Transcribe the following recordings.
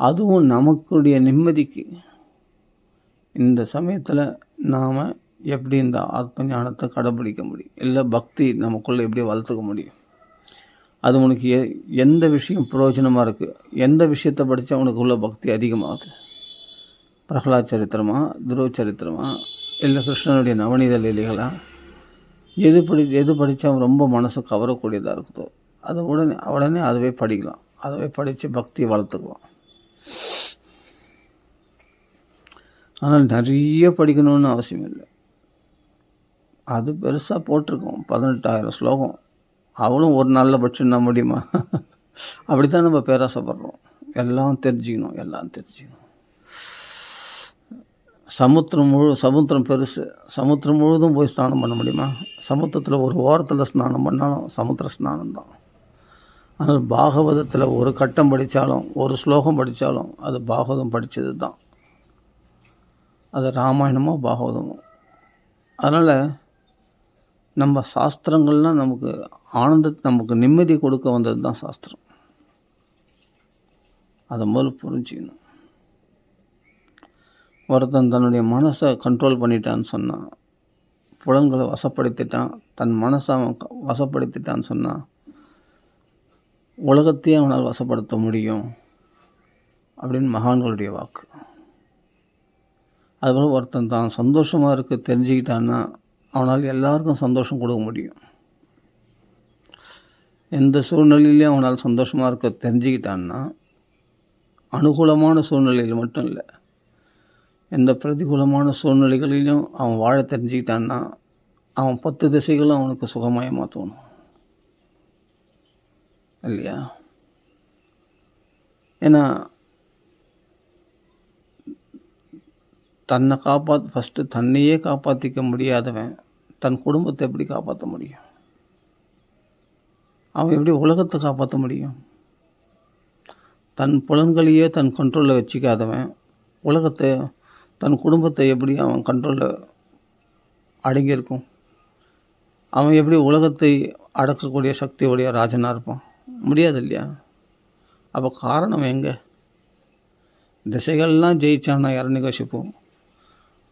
அதுவும் நமக்குடைய நிம்மதிக்கு இந்த சமயத்தில் நாம் எப்படி இந்த ஆத்ம ஞானத்தை கடைப்பிடிக்க முடியும், இல்லை பக்தி நமக்குள்ளே எப்படி வளர்த்துக்க முடியும். அது உனக்கு எந்த விஷயம் பிரயோஜனமாக இருக்குது, எந்த விஷயத்தை படித்தா உனக்கு உள்ள பக்தி அதிகமாகுது. பிரகலாத் சரித்திரமா, துருவ சரித்திரமா, இல்லை கிருஷ்ணனுடைய நவநீத லீலைகளா, எது படித்தா ரொம்ப மனசு கவரக்கூடியதாக இருக்குதோ அதை உடனே அதுவே படிக்கலாம். அதுவே படித்து பக்தியை வளர்த்துக்கலாம். ஆனால் நிறைய படிக்கணும்னு அவசியம் இல்லை. அது பெருசாக போட்டிருக்கோம் 18,000 ஸ்லோகம். அவளும் ஒரு நாளில் படிச்சுன்னா முடியுமா? அப்படி தான் நம்ம பேராசைப்படுறோம். எல்லாம் தெரிஞ்சுக்கணும். சமுத்திரம் பெருசு. சமுத்திரம் முழுதும் போய் ஸ்நானம் பண்ண முடியுமா? சமுத்திரத்தில் ஒரு ஓரத்தில் ஸ்நானம் பண்ணாலும் சமுத்திர ஸ்நானம் தான். ஆனால் பாகவதத்தில் ஒரு கட்டம் படித்தாலும், ஒரு ஸ்லோகம் படித்தாலும் அது பாகவதம் படித்தது தான். அது ராமாயணமோ பாகவதமோ. அதனால் நம்ம சாஸ்திரங்கள்லாம் நமக்கு நமக்கு நிம்மதி கொடுக்க வந்தது தான் சாஸ்திரம். அதை முதல்ல புரிஞ்சுக்கணும். ஒருத்தன் தன்னுடைய மனசை கண்ட்ரோல் பண்ணிட்டான்னு சொன்னான், புலன்களை வசப்படுத்திட்டான், தன் மனசை அவன் வசப்படுத்திட்டான்னு சொன்னான், உலகத்தையே அவனால் வசப்படுத்த முடியும் அப்படின்னு மகான்களுடைய வாக்கு. அதுபோல் ஒருத்தன் தான் சந்தோஷமாக இருக்க தெரிஞ்சுக்கிட்டான்னா அவனால் எல்லாருக்கும் சந்தோஷம் கொடுக்க முடியும். எந்த சூழ்நிலையிலையும் அவனால் சந்தோஷமாக இருக்க தெரிஞ்சுக்கிட்டான்னா, அனுகூலமான சூழ்நிலையில் மட்டும் இல்லை, எந்த பிரதிகூலமான சூழ்நிலைகளிலும் அவன் வாழ தெரிஞ்சுக்கிட்டான்னா அவன் 10 திசைகளும் அவனுக்கு சுகமயமாக தோணும் இல்லையா? ஏன்னா ஃபஸ்ட்டு தன்னையே காப்பாற்றிக்க முடியாதவன் தன் குடும்பத்தை எப்படி காப்பாற்ற முடியும்? அவன் எப்படி உலகத்தை காப்பாற்ற முடியும்? தன் புலன்களையே தன் கண்ட்ரோலில் வச்சுக்காதவன் உலகத்தை, தன் குடும்பத்தை எப்படி அவன் கண்ட்ரோலில் அடங்கியிருக்கும்? அவன் எப்படி உலகத்தை அடக்கக்கூடிய சக்தியுடைய ராஜனாக இருப்பான்? முடியாது இல்லையா? அப்போ காரணம் எங்கே? திசைகள்லாம் ஜெயிச்சானா இரணிகசிப்பு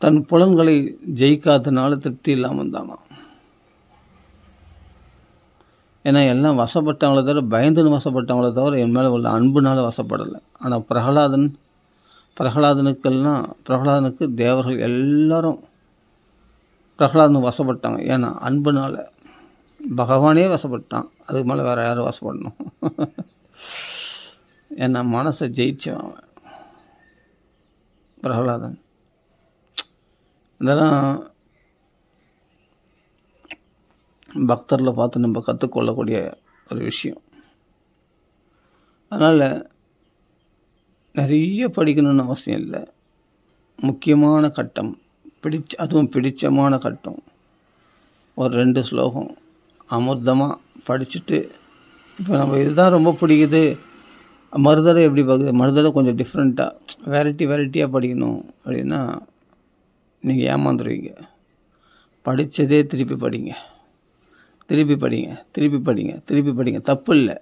தன் புலன்களை ஜெயிக்காதனால திருப்தி இல்லாமல் தானா? ஏன்னா எல்லாம் வசப்பட்டவங்கள தவிர, பயந்துன்னு வசப்பட்டவங்கள தவிர என் மேலே உள்ள அன்புனால வசப்படலை. ஆனால் பிரகலாதனுக்கு தேவர்கள் எல்லாரும் பிரகலாதனுக்கு வசப்பட்டாங்க. ஏன்னா அன்புனால. பகவானே வசப்பட்டான், அதுக்கு மேலே வேறு யாரும் வசப்படணும்? ஏன்னா மனசை ஜெயிச்சவன் பிரகலாதன். இதெல்லாம் பக்தரில் பார்த்து நம்ம கற்றுக்கொள்ளக்கூடிய ஒரு விஷயம். அதனால் நிறைய படிக்கணும்னு அவசியம் இல்லை. முக்கியமான கட்டம் அதுவும் பிடிச்சமான கட்டம் ஒரு 2 ஸ்லோகம் அமிர்தமாக படிச்சுட்டு, இப்போ நம்ம இதுதான் ரொம்ப பிடிக்குது, மறுதடவை எப்படி பார்க்குது, மறுதடவை கொஞ்சம் டிஃப்ரெண்ட்டாக வெரைட்டியாக படிக்கணும் அப்படின்னா நீங்கள் ஏமாந்துருவீங்க. படித்ததே திருப்பி படிங்க. தப்பு இல்லை.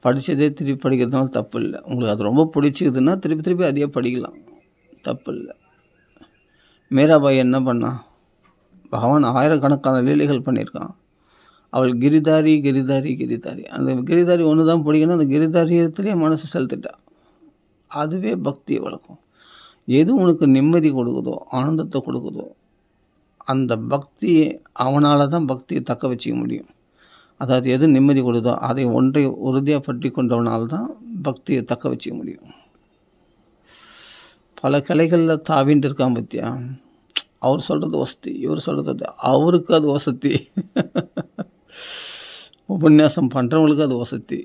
படித்ததே திருப்பி படிக்கிறதுனால தப்பு இல்லை. உங்களுக்கு அது ரொம்ப பிடிச்சிக்குதுன்னா திருப்பி அதையே படிக்கலாம், தப்பு இல்லை. மீராபாய் என்ன பண்ணா? பகவான் ஆயிரக்கணக்கான லீலைகள் பண்ணியிருக்கான். அவள் கிரிதாரி. அந்த கிரிதாரி ஒன்று தான் பிடிக்கணும், அந்த கிரிதாரியத்திலே மனசு செலுத்திட்டா. அதுவே பக்தியை வளர்க்கும். எது உனக்கு நிம்மதி கொடுக்குதோ, ஆனந்தத்தை கொடுக்குதோ, அந்த பக்தியை அவனால் தான் பக்தியை தக்க வச்சிக்க முடியும். அதாவது எது நிம்மதி கொடுதோ அதை ஒன்றை உறுதியாக பற்றி கொண்டவனால்தான் பக்தியை தக்க வச்சிக்க முடியும். பல கலைகளில் தாவின்ட்டு இருக்கான் பத்தியா? அவர் சொல்கிறது வசதி, இவர் சொல்கிறது அவருக்கு அது வசதி. உபன்யாசம் பண்ணுறவங்களுக்கு அது வசதி,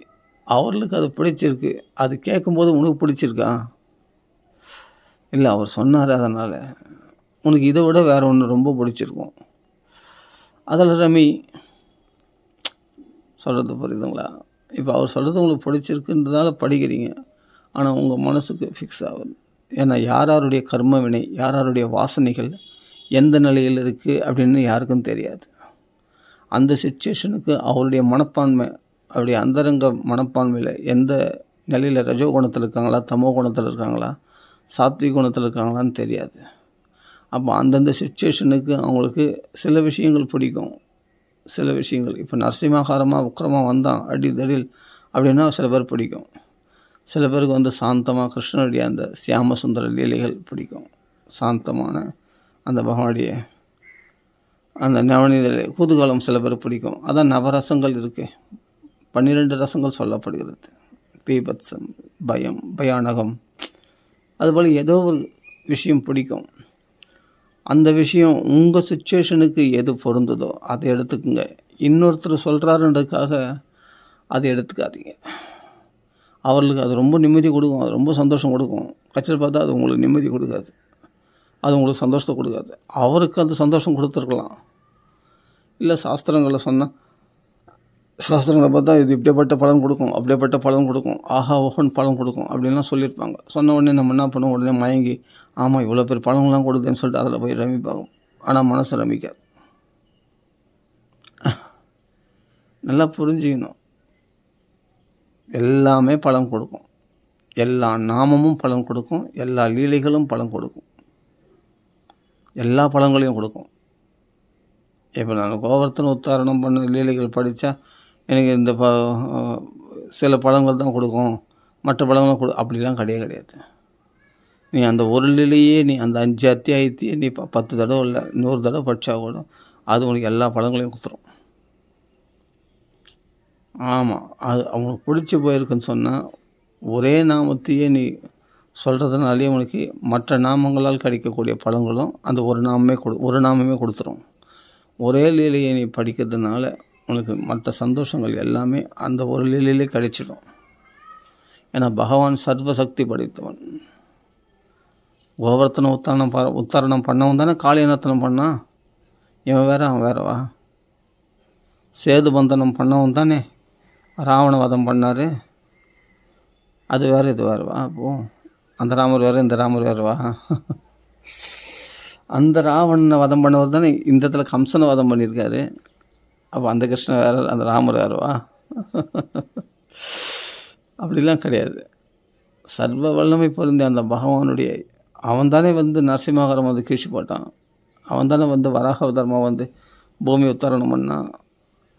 அவர்களுக்கு அது பிடிச்சிருக்கு. அது கேட்கும்போது உனக்கு பிடிச்சிருக்கா? இல்லை, அவர் சொன்னார் அதனால் உனக்கு இதை விட வேறு ஒன்று ரொம்ப பிடிச்சிருக்கும். அதில் ரமி சொல்கிறது புரியுதுங்களா? இப்போ அவர் சொல்கிறது உங்களுக்கு பிடிச்சிருக்குன்றதால படிக்கிறீங்க, ஆனால் உங்கள் மனசுக்கு ஃபிக்ஸ் ஆகுது. ஏன்னா யாருடைய கர்ம வினை, யாருடைய வாசனைகள் எந்த நிலையில் இருக்குது அப்படின்னு யாருக்கும் தெரியாது. அந்த சுச்சுவேஷனுக்கு அவருடைய மனப்பான்மை, அவருடைய அந்தரங்க மனப்பான்மையில் எந்த நிலையில் ரஜோ குணத்தில் இருக்காங்களா, தமோ குணத்தில் இருக்காங்களா, சாத்விக குணத்தில் இருக்காங்களான்னு தெரியாது. அப்போ அந்தந்த சுச்சுவேஷனுக்கு அவங்களுக்கு சில விஷயங்கள் பிடிக்கும், சில விஷயங்கள். இப்போ நரசிம்மாகாரமாக உக்கிரமாக வந்தான் அடி தடில் அப்படின்னா சில பேர் பிடிக்கும். சில பேருக்கு வந்து சாந்தமாக கிருஷ்ணனுடைய அந்த சியாம சுந்தர லீலைகள் பிடிக்கும். சாந்தமான அந்த பகவானுடைய அந்த நவநீத குதூகலம் சில பேர் பிடிக்கும். அதான் நவரசங்கள் இருக்குது, 12 ரசங்கள் சொல்லப்படுகிறது. பீபத்சம், பயம், பயானகம், அதுபோல் ஏதோ ஒரு விஷயம் பிடிக்கும். அந்த விஷயம் உங்கள் சுச்சுவேஷனுக்கு எது பொருந்ததோ அதை எடுத்துக்குங்க. இன்னொருத்தர் சொல்கிறாருன்றதுக்காக அதை எடுத்துக்காதீங்க. அவர்களுக்கு அது ரொம்ப நிம்மதி கொடுக்கும், அது ரொம்ப சந்தோஷம் கொடுக்கும். கட்சியில் பார்த்தா அது உங்களுக்கு நிம்மதி கொடுக்காது, அது உங்களுக்கு சந்தோஷத்தை கொடுக்காது. அவருக்கு அது சந்தோஷம் கொடுத்துருக்கலாம். இல்லை சாஸ்திரங்களை சொன்னால், சாஸ்திரங்களை பார்த்தா இது இப்படிப்பட்ட பலன் கொடுக்கும், அப்படியேப்பட்ட பலன் கொடுக்கும், ஆஹா ஓஹன் பலன் கொடுக்கும் அப்படின்லாம் சொல்லியிருப்பாங்க. சொன்ன உடனே நம்ம என்ன பண்ணுவோம், உடனே மயங்கி ஆமாம் இவ்வளோ பேர் பலன்கள்லாம் கொடுக்குதுன்னு சொல்லிட்டு அதில் போய் ரமிப்பாகும். ஆனால் மனசு ரமிக்காது. நல்லா புரிஞ்சுக்கணும், எல்லாமே பலன் கொடுக்கும், எல்லா நாமமும் பலன் கொடுக்கும், எல்லா லீலைகளும் பலன் கொடுக்கும், எல்லா பலன்களையும் கொடுக்கும். இப்போ நான் கோவர்த்தன உத்தாரணம் பண்ண லீலைகள் படித்தா எனக்கு இந்த சில பலன்கள் தான் கொடுக்கும், மற்ற பலன்களும் அப்படிலாம் கிடையாது. நீ அந்த ஒரு லீலையே நீ அந்த 5 அத்தியாயத்தையே நீ 10 தடவை இல்லை 100 தடவை படித்தா கூட அது உனக்கு எல்லா பலன்களையும் கொடுத்துரும். ஆமாம், அது அவங்களுக்கு பிடிச்சி போயிருக்குன்னு சொன்னால் ஒரே நாமத்தையே நீ சொல்கிறதுனாலே உனக்கு மற்ற நாமங்களால் கிடைக்கக்கூடிய பலன்களும் அந்த ஒரு நாமமே கொடுத்துரும். ஒரே லீலையை நீ படிக்கிறதுனால உனக்கு மற்ற சந்தோஷங்கள் எல்லாமே அந்த ஒரு லீலையிலே கிடைச்சிடும். ஏன்னா பகவான் சர்வசக்தி படைத்தவன். கோவர்த்தன உத்தாரணம் பண்ணவன் தானே காளியனத்தனம் பண்ணான். இவன் வேற அவன் வேறவா? சேது பந்தனம் பண்ணவன் தானே ராவண வதம் பண்ணார். அது வேறு இது வேறுவா? அப்போ அந்த ராமர் வேறு இந்த ராமர் வேறுவா? அந்த ராவணனை வதம் பண்ணவர் தானே இந்த இடத்துல கம்சனை வதம் பண்ணியிருக்காரு. அப்போ அந்த கிருஷ்ணன் வேறு அந்த ராமர் வேறுவா? அப்படிலாம் கிடையாது. சர்வ வல்லமை பொருந்தி அந்த பகவானுடைய அவன் தானே வந்து நரசிம்மாகரம் வந்து கீழ்ச்சி போட்டான். அவன் தானே வந்து வராக அவதாரமாக வந்து பூமி உத்தாரணம் பண்ணான்.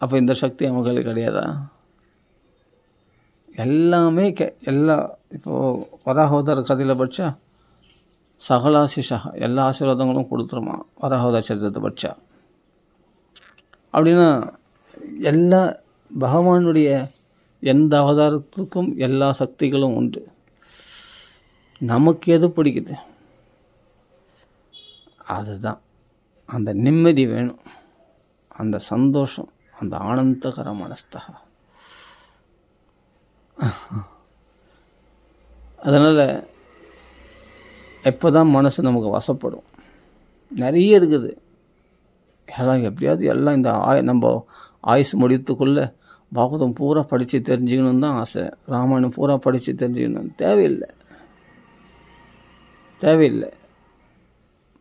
அப்போ இந்த சக்தி அவன் கையில் கிடையாதா? எல்லாமே இப்போது வராக அவதார கதையில் படித்தா சகலாசிஷா எல்லா ஆசீர்வாதங்களும் கொடுத்துருமா வராக அவதார சரித்திரத்தை படித்தா. அப்படின்னா எல்லா பகவானுடைய எந்த அவதாரத்துக்கும் எல்லா சக்திகளும் உண்டு. நமக்கு எது பிடிக்குது அதுதான். அந்த நிம்மதி வேணும், அந்த சந்தோஷம், அந்த ஆனந்தகர மனஸ்தா. அதனால் எப்போ தான் மனசு நமக்கு வசப்படும்? நிறைய இருக்குது. எல்லாம் எப்படியாவது எல்லாம் இந்த நம்ம ஆயுசு முடித்துக்குள்ளே பாகவதம் பூரா படித்து தெரிஞ்சுக்கணுன்னு தான் ஆசை. ராமாயணம் பூரா படித்து தெரிஞ்சுக்கணும் தேவையில்லை.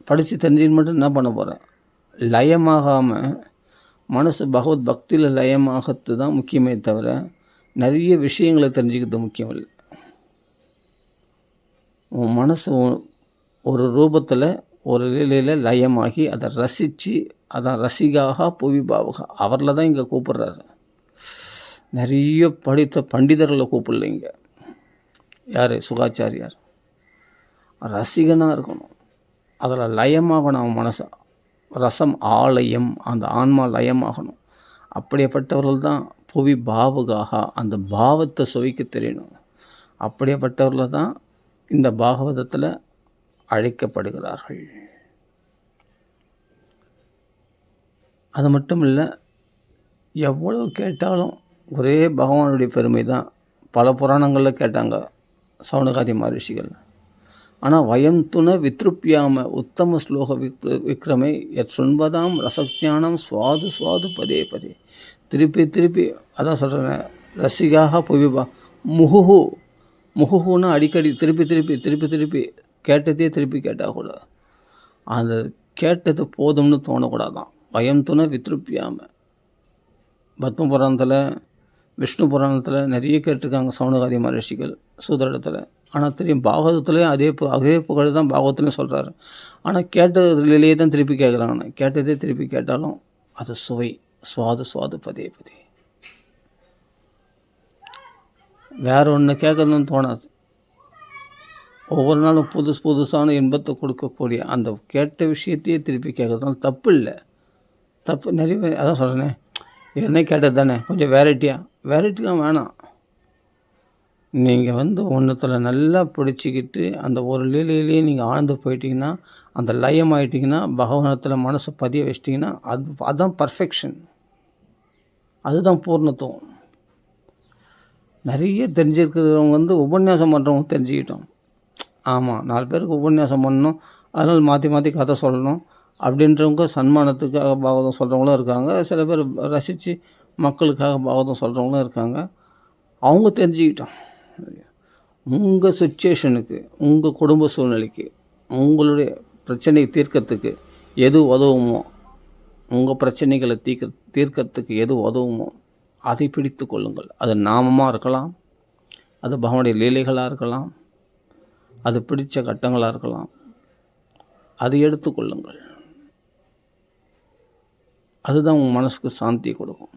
படித்து தெரிஞ்சுக்கிட்டு மட்டும் என்ன பண்ண போகிறேன்? லயமாகாமல் மனசு பகவத் பக்தியில் லயமாகத்து தான் முக்கியமே தவிர நிறைய விஷயங்களை தெரிஞ்சுக்கிறது முக்கியம் இல்லை. உன் மனசு ஒரு ரூபத்தில் ஒரு லீலையில் லயமாகி அதை ரசித்து அதான் ரசிகாக புவி பாவகா அவரில் தான் இங்கே கூப்பிட்றாரு. நிறைய படித்த பண்டிதர்களை கூப்பிடல இங்கே. யார்? சுகாச்சாரியார். ரசிகனாக இருக்கணும், அதில் லயமாகணும். அவன் மனசு ரசம் ஆலயம், அந்த ஆன்மா லயமாகணும். அப்படியேப்பட்டவர்கள் தான் புவி பாவகாக அந்த பாவத்தை சுவைக்க தெரியணும். அப்படியேப்பட்டவர்கள் தான் இந்த பாகவதத்தில் அழைக்கப்படுகிறார்கள். அது மட்டும் இல்லை, எவ்வளவு கேட்டாலும் ஒரே பகவானுடைய பெருமை தான். பல புராணங்களில் கேட்டாங்க சௌனகாதி மகரிஷிகள். ஆனால் வயம் துண வித்ருப்பியாம உத்தம ஸ்லோக விக்ரமே எத் சுன்பதாம் ரசஜானம் சுவாது பதே திருப்பி அதான் சொல்கிறேன். ரசிகாக புவிபா முகுன்னா அடிக்கடி திருப்பி கேட்டதே திருப்பி கேட்டால் கூட அந்த கேட்டது போதும்னு தோணக்கூடாதான். வயம் துண வித்ருப்பியாம பத்மபுராணத்தில் விஷ்ணு புராணத்தில் நிறைய கேட்டிருக்காங்க சவுனகாதி மகரிஷிகள் சூதரிடத்தில். ஆனால் தெரியும் பாகவதத்துலேயும் அதே புகழ் தான் பாகவத்துலேயும் சொல்கிறாரு. ஆனால் கேட்டதுலேயே தான் திருப்பி கேட்குறாங்க. கேட்டதே திருப்பி கேட்டாலும் அது சுவை சுவாது பதே பதே. வேற ஒன்று கேட்கணும்னு தோணாது. ஒவ்வொரு நாளும் புதுசான இன்பத்தை கொடுக்கக்கூடிய அந்த கேட்ட விஷயத்தையே திருப்பி கேட்கறதுனால தப்பு இல்லை. தப்பு நிறைய அதான் சொல்கிறேனே, என்ன கேட்டது தானே, கொஞ்சம் வெரைட்டிலாம் வேணாம். நீங்கள் ஒன்றுத்தில் நல்லா பிடிச்சிக்கிட்டு அந்த ஒரு லீலையிலேயே நீங்கள் ஆழ்ந்து போயிட்டீங்கன்னா, அந்த லயம் ஆகிட்டிங்கன்னா, பகவானத்தில் மனசை பதிய வச்சிட்டிங்கன்னா, அதுதான் பர்ஃபெக்ஷன், அதுதான் பூர்ணத்துவம். நிறைய தெரிஞ்சிருக்கிறவங்க உபன்யாசம் பண்ணுறவங்க தெரிஞ்சுக்கிட்டோம். ஆமாம், 4 பேருக்கு உபன்யாசம் பண்ணணும், அதனால் மாற்றி கதை சொல்லணும் அப்படின்றவங்க சன்மானத்துக்காக பாகவதம் சொல்கிறவங்களும் இருக்காங்க. சில பேர் ரசித்து மக்களுக்காக பாகவதம் சொல்கிறவங்களும் இருக்காங்க. அவங்க தெரிஞ்சுக்கிட்டோம். உங்கள் சுச்சுவேஷனுக்கு, உங்கள் குடும்ப சூழ்நிலைக்கு, உங்களுடைய பிரச்சனையை தீர்க்கறதுக்கு எது உதவுமோ, உங்கள் பிரச்சனைகளை தீர்க்கறதுக்கு எது உதவுமோ அதை பிடித்து கொள்ளுங்கள். அது நாமமாக இருக்கலாம், அது பகவானுடைய லீலைகளாக இருக்கலாம், அது பிடித்த கட்டங்களாக இருக்கலாம். அதை எடுத்துக்கொள்ளுங்கள். அதுதான் உங்கள் மனசுக்கு சாந்தியை கொடுக்கும்.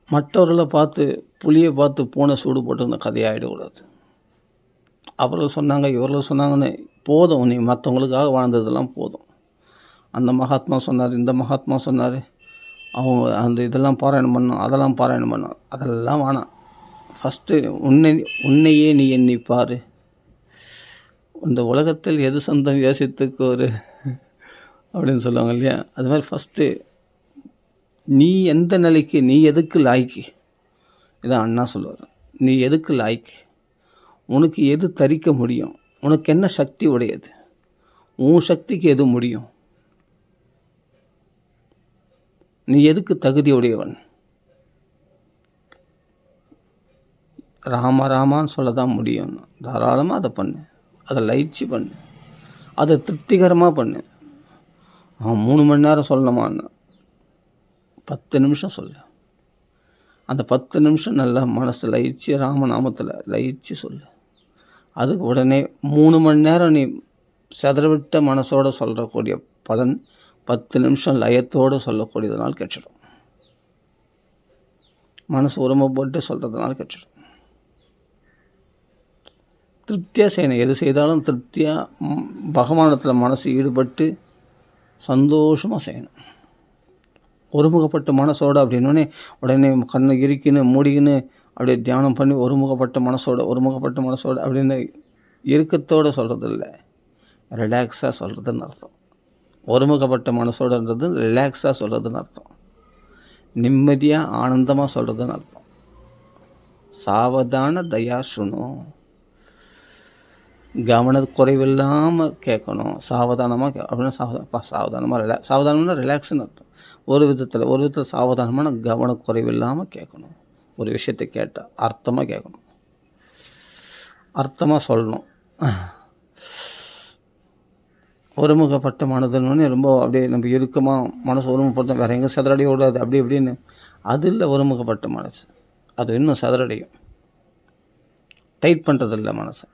மற்றவர்களை பார்த்து புளியை பார்த்து பூனை சூடு போட்டுருந்த கதையாகிடக்கூடாது. அவர்கள் சொன்னாங்க, இவர்கள் சொன்னாங்கன்னு போதும். நீ மற்றவங்களுக்காக வாழ்ந்ததெல்லாம் போதும். அந்த மகாத்மா சொன்னார், இந்த மகாத்மா சொன்னார், அவங்க அந்த இதெல்லாம் பாராயணம் பண்ணோம், அதெல்லாம் பாராயணம் பண்ணோம், அதெல்லாம் வேணாம். ஃபஸ்ட்டு உன்னையே நீ எண்ணிப்பார். இந்த உலகத்தில் எது சொந்தம் யோசித்துக்கோரு அப்படின்னு சொல்லுவாங்க இல்லையா? அது மாதிரி ஃபஸ்ட்டு நீ எந்த நிலைக்கு, நீ எதுக்கு லாய்க்கு, இதான் அண்ணா சொல்லுவார். நீ எதுக்கு லாய்க்கு, உனக்கு எது தரிக்க முடியும், உனக்கு என்ன சக்தி உடையது, உன் சக்திக்கு எது முடியும், நீ எதுக்கு தகுதி உடையவன். ராமான்னு சொல்ல தான் முடியும். தாராளமாக அதை பண்ணு, அதை லயிச்சு பண்ணு, அதை திருப்திகரமாக பண்ணு. 3 மணி நேரம் சொல்லணுமான்னு 10 நிமிஷம் சொல்லு. அந்த 10 நிமிஷம் நல்லா மனசு லயிச்சு ராமநாமத்தில் லயிச்சு சொல்லு. அதுக்கு உடனே 3 மணி நேரம் நீ செதறவிட்ட மனசோடு சொல்கிறக்கூடிய பலன் 10 நிமிஷம் லயத்தோடு சொல்லக்கூடியதுனால கெட்டுடும். மனசு உரிமைப்பட்டு சொல்கிறதுனால கெட்டுடும். திருப்தியாக செய்யணும். எது செய்தாலும் திருப்தியாக பகவானத்தில் மனசு ஈடுபட்டு சந்தோஷமாக செய்யணும். ஒருமுகப்பட்ட மனசோடு அப்படின்னோடனே உடனே கண்ணை இறுக்கின்னு மூடிக்கின்னு அப்படியே தியானம் பண்ணி ஒருமுகப்பட்ட மனசோடு அப்படின்னு இறுக்கத்தோடு சொல்கிறது இல்லை, ரிலாக்ஸாக சொல்கிறதுன்னு அர்த்தம். ஒருமுகப்பட்ட மனசோடுன்றது ரிலாக்ஸாக சொல்கிறதுன்னு அர்த்தம், நிம்மதியாக ஆனந்தமாக சொல்கிறதுன்னு அர்த்தம். சாவதான தயா சுணு, கவனக்குறைவில்லாமல் கேட்கணும். சாவதானமாக அப்படின்னா சாவதானமாக ரிலாக்ஸ்ன்னு அர்த்தம். ஒரு விதத்தில் சாவதானமான கவனக்குறைவில்லாமல் கேட்கணும். ஒரு விஷயத்தை கேட்டால் அர்த்தமாக கேட்கணும், அர்த்தமாக சொல்லணும். ஒருமுகப்பட்ட மனதுன்னு ரொம்ப அப்படியே நம்ம இறுக்கமாக மனசு ஒருமுகப்படுத்த வேறு எங்கே சதுரடி ஓடாது அப்படி இப்படின்னு, அது இல்லை ஒருமுகப்பட்ட மனசு. அது இன்னும் சதுரடியும். டைட் பண்ணுறது இல்லை, மனசை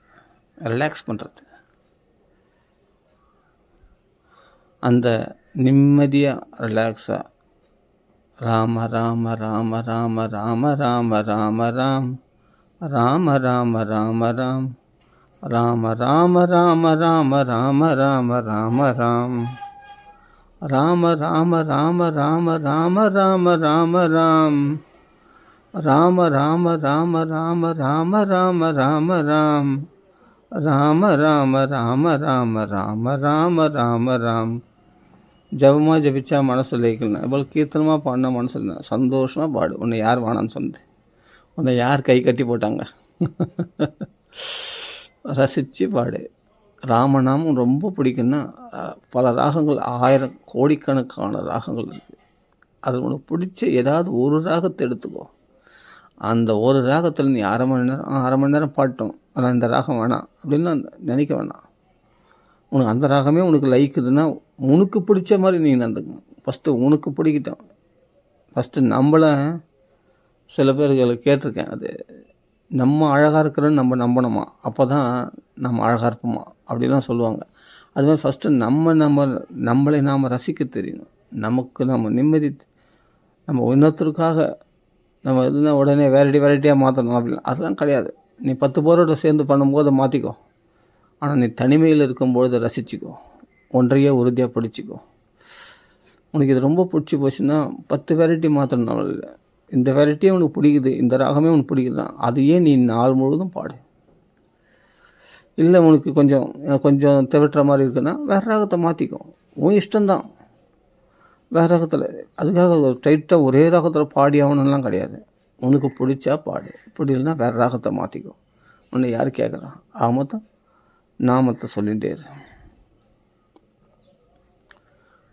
ரிலாக்ஸ் பண்ணுறது. அந்த நிம்மதியாக ரிலாக்ஸாக ராம ராம ராம ராம ராம ராம ராம ராம் ராம ராம ராம ராம் ராம ராம ராம ராம ராம ராம ராம ராம் ராம ராம ராம ராம ராம ராம ராம ராம் ராம ராம ராம ராம ராம ராம ராம ராம் ராம ராம ராம ராம ராம ராம ராம ராம். ஜபமாக ஜபிச்சா மனசு லேக்கலண்ணா, இவ்வளோ கீர்த்தனமாக பாடினா மனசு சந்தோஷமாக பாடு. உன்னை யார் வானான்னு சொன்னது, உன்னை யார் கை கட்டி போட்டாங்க, ரசித்து பாடு. ராமநாமம் ரொம்ப பிடிக்குன்னா பல ராகங்கள், 1000 கோடிக்கணக்கான ராகங்கள் இருக்குது. அது உனக்கு பிடிச்ச ஏதாவது ஒரு ராகத்தை எடுத்துக்கோ. அந்த ஒரு ராகத்தில் நீ அரை மணி நேரம் பாட்டோம், ஆனால் இந்த ராகம் வேணாம் அப்படின்னு நினைக்க வேணாம். உனக்கு அந்த ராகமே உனக்கு லைக்குதுன்னா உனக்கு பிடிச்ச மாதிரி நீ நடந்துக்கணும். ஃபஸ்ட்டு உனக்கு பிடிக்கிட்டோம், ஃபஸ்ட்டு நம்மளை சில பேர்கள் கேட்டிருக்கேன், அது நம்ம அழகாக இருக்கிறோன்னு நம்ம நம்பணுமா, அப்போ தான் நம்ம அழகாக இருப்போமா அப்படிலாம் சொல்லுவாங்க. அது மாதிரி ஃபஸ்ட்டு நம்மளை நாம் ரசிக்க தெரியணும். நமக்கு நம்ம நிம்மதி, நம்ம இன்னொருத்தருக்காக நம்ம எதுனா உடனே வெரைட்டியாக மாற்றணும் அப்படிலாம் அதெல்லாம் கிடையாது. நீ 10 பேரோட சேர்ந்து பண்ணும்போது மாற்றிக்கோ. ஆனால் நீ தனிமையில் இருக்கும்பொழுது ரசிச்சுக்கோ. ஒன்றையே உறுதியாக பிடிச்சிக்கோ. உனக்கு இது ரொம்ப பிடிச்சி போச்சுன்னா 10 வெரைட்டி மாற்றணும் இல்லை. இந்த வெரைட்டியே உனக்கு பிடிக்குது, இந்த ராகமே உனக்கு பிடிக்குதுன்னா அதையே நீ நாள் முழுவதும் பாடு. இல்லை உனக்கு கொஞ்சம் திவட்டுற மாதிரி இருக்குன்னா வேறு ராகத்தை மாற்றிக்கோ. உன் இஷ்டம்தான். வேறு ராகத்தில் அதுக்காக டைட்டாக ஒரே ராகத்தில் பாடி ஆகணும்லாம் கிடையாது. உனக்கு பிடிச்சா பாடு, பிடிக்கலன்னா வேறு ராகத்தை மாற்றிக்கோ. உன்னை யார் கேட்குறான்? ஆமத்தான் நாமத்தை சொல்லிகிட்டே இரு.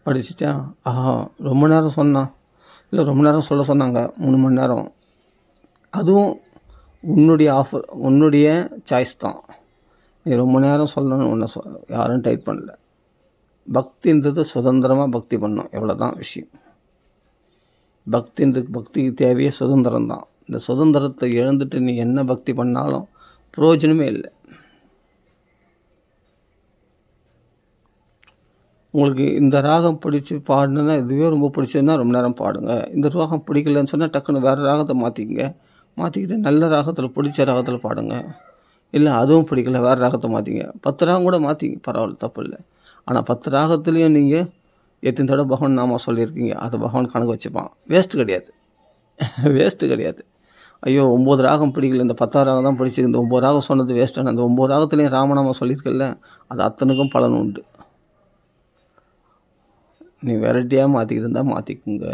படிச்சுட்டா ரொம்ப நேரம் சொன்னான், இல்லை ரொம்ப நேரம் சொல்ல சொன்னாங்க, 3 மணி நேரம், அதுவும் உன்னுடைய ஆஃபர், உன்னுடைய சாய்ஸ் தான். நீ ரொம்ப நேரம் சொல்லணும்னு ஒன்று யாரும் டைட் பண்ணல. பக்தின்றது சுதந்திரமாக பக்தி பண்ணோம், எவ்வளோ தான் விஷயம். பக்திக்கு தேவையே சுதந்திரம் தான். இந்த சுதந்திரத்தை இழந்துட்டு நீ என்ன பக்தி பண்ணாலும் பிரயோஜனமே இல்லை. உங்களுக்கு இந்த ராகம் பிடிச்சி பாடணுன்னா, இதுவே ரொம்ப பிடிச்சதுன்னா ரொம்ப நேரம் பாடுங்க. இந்த ராகம் பிடிக்கலன்னு சொன்னால் டக்குன்னு வேறு ராகத்தை மாற்றிக்கிட்டு நல்ல ராகத்தில் பிடிச்ச ராகத்தில் பாடுங்க. இல்லை அதுவும் பிடிக்கல வேறு ராகத்தை மாற்றிங்க. 10 ராகம் கூட மாற்றிங்க, பரவாயில்ல, தப்பு இல்லை. ஆனால் 10 ராகத்துலேயும் நீங்கள் எத்தனை தடவை பகவான் நாம சொல்லியிருக்கீங்க, அதை பகவான் கணக்கு வச்சுப்பான். வேஸ்ட்டு கிடையாது. ஐயோ 9 ராகம் பிடிக்கல, இந்த 10ஆம் ராகம் தான் பிடிச்சி, இந்த 9 ராகம் சொன்னது வேஸ்ட்டான, அந்த 9 ராகத்துலேயும் ராமநாம சொல்லியிருக்கல, அது அத்தனைக்கும் பலன் உண்டு. நீ வெரைட்டியாக மாற்றிக்கிட்டு இருந்தால் மாற்றிக்குங்க.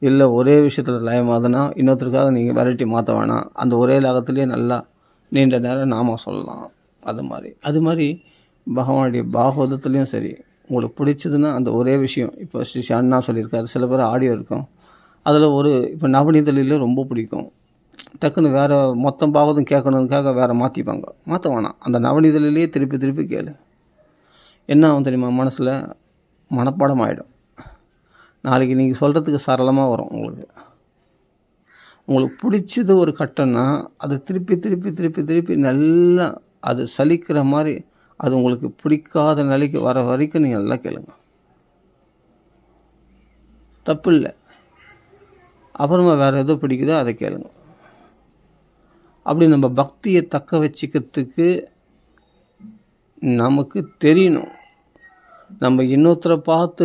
இல்லை ஒரே விஷயத்தில் லயமாதுன்னா இன்னொருத்தருக்காக நீங்கள் வெரைட்டி மாற்ற வேணாம். அந்த ஒரே ராகத்துலேயே நல்லா நீண்ட நேரம் நாம சொல்லலாம். அது மாதிரி பகவானுடைய பாகவதத்துலேயும் சரி, உங்களுக்கு பிடிச்சதுன்னா அந்த ஒரே விஷயம். இப்போ ஸ்ரீ அண்ணா சொல்லியிருக்காரு, சில பேர் ஆடியோ இருக்கும், அதில் இப்போ நவநீதலில் ரொம்ப பிடிக்கும், டக்குன்னு வேறு மொத்தம் பாகவதம் கேட்கணுக்காக வேறு மாற்ற வேணாம். அந்த நவநீதலிலேயே திருப்பி கேளு. என்ன ஆகும் தெரியுமா? மனசில் மனப்பாடம் ஆகிடும். நாளைக்கு நீங்கள் சொல்கிறதுக்கு சரளமாக வரும். உங்களுக்கு பிடிச்சது ஒரு கட்டம்னா அது திருப்பி நல்லா அது சலிக்கிற மாதிரி, அது உங்களுக்கு பிடிக்காத நிலைக்கு வர வரைக்கும் நீங்கள் நல்லா கேளுங்க, தப்பு இல்லை. அப்புறமா வேறு எதோ பிடிக்குதோ அதை கேளுங்க. அப்படி நம்ம பக்தியை தக்க வச்சுக்கிறதுக்கு நமக்கு தெரியணும். நம்ம இன்னொருத்தரை பார்த்து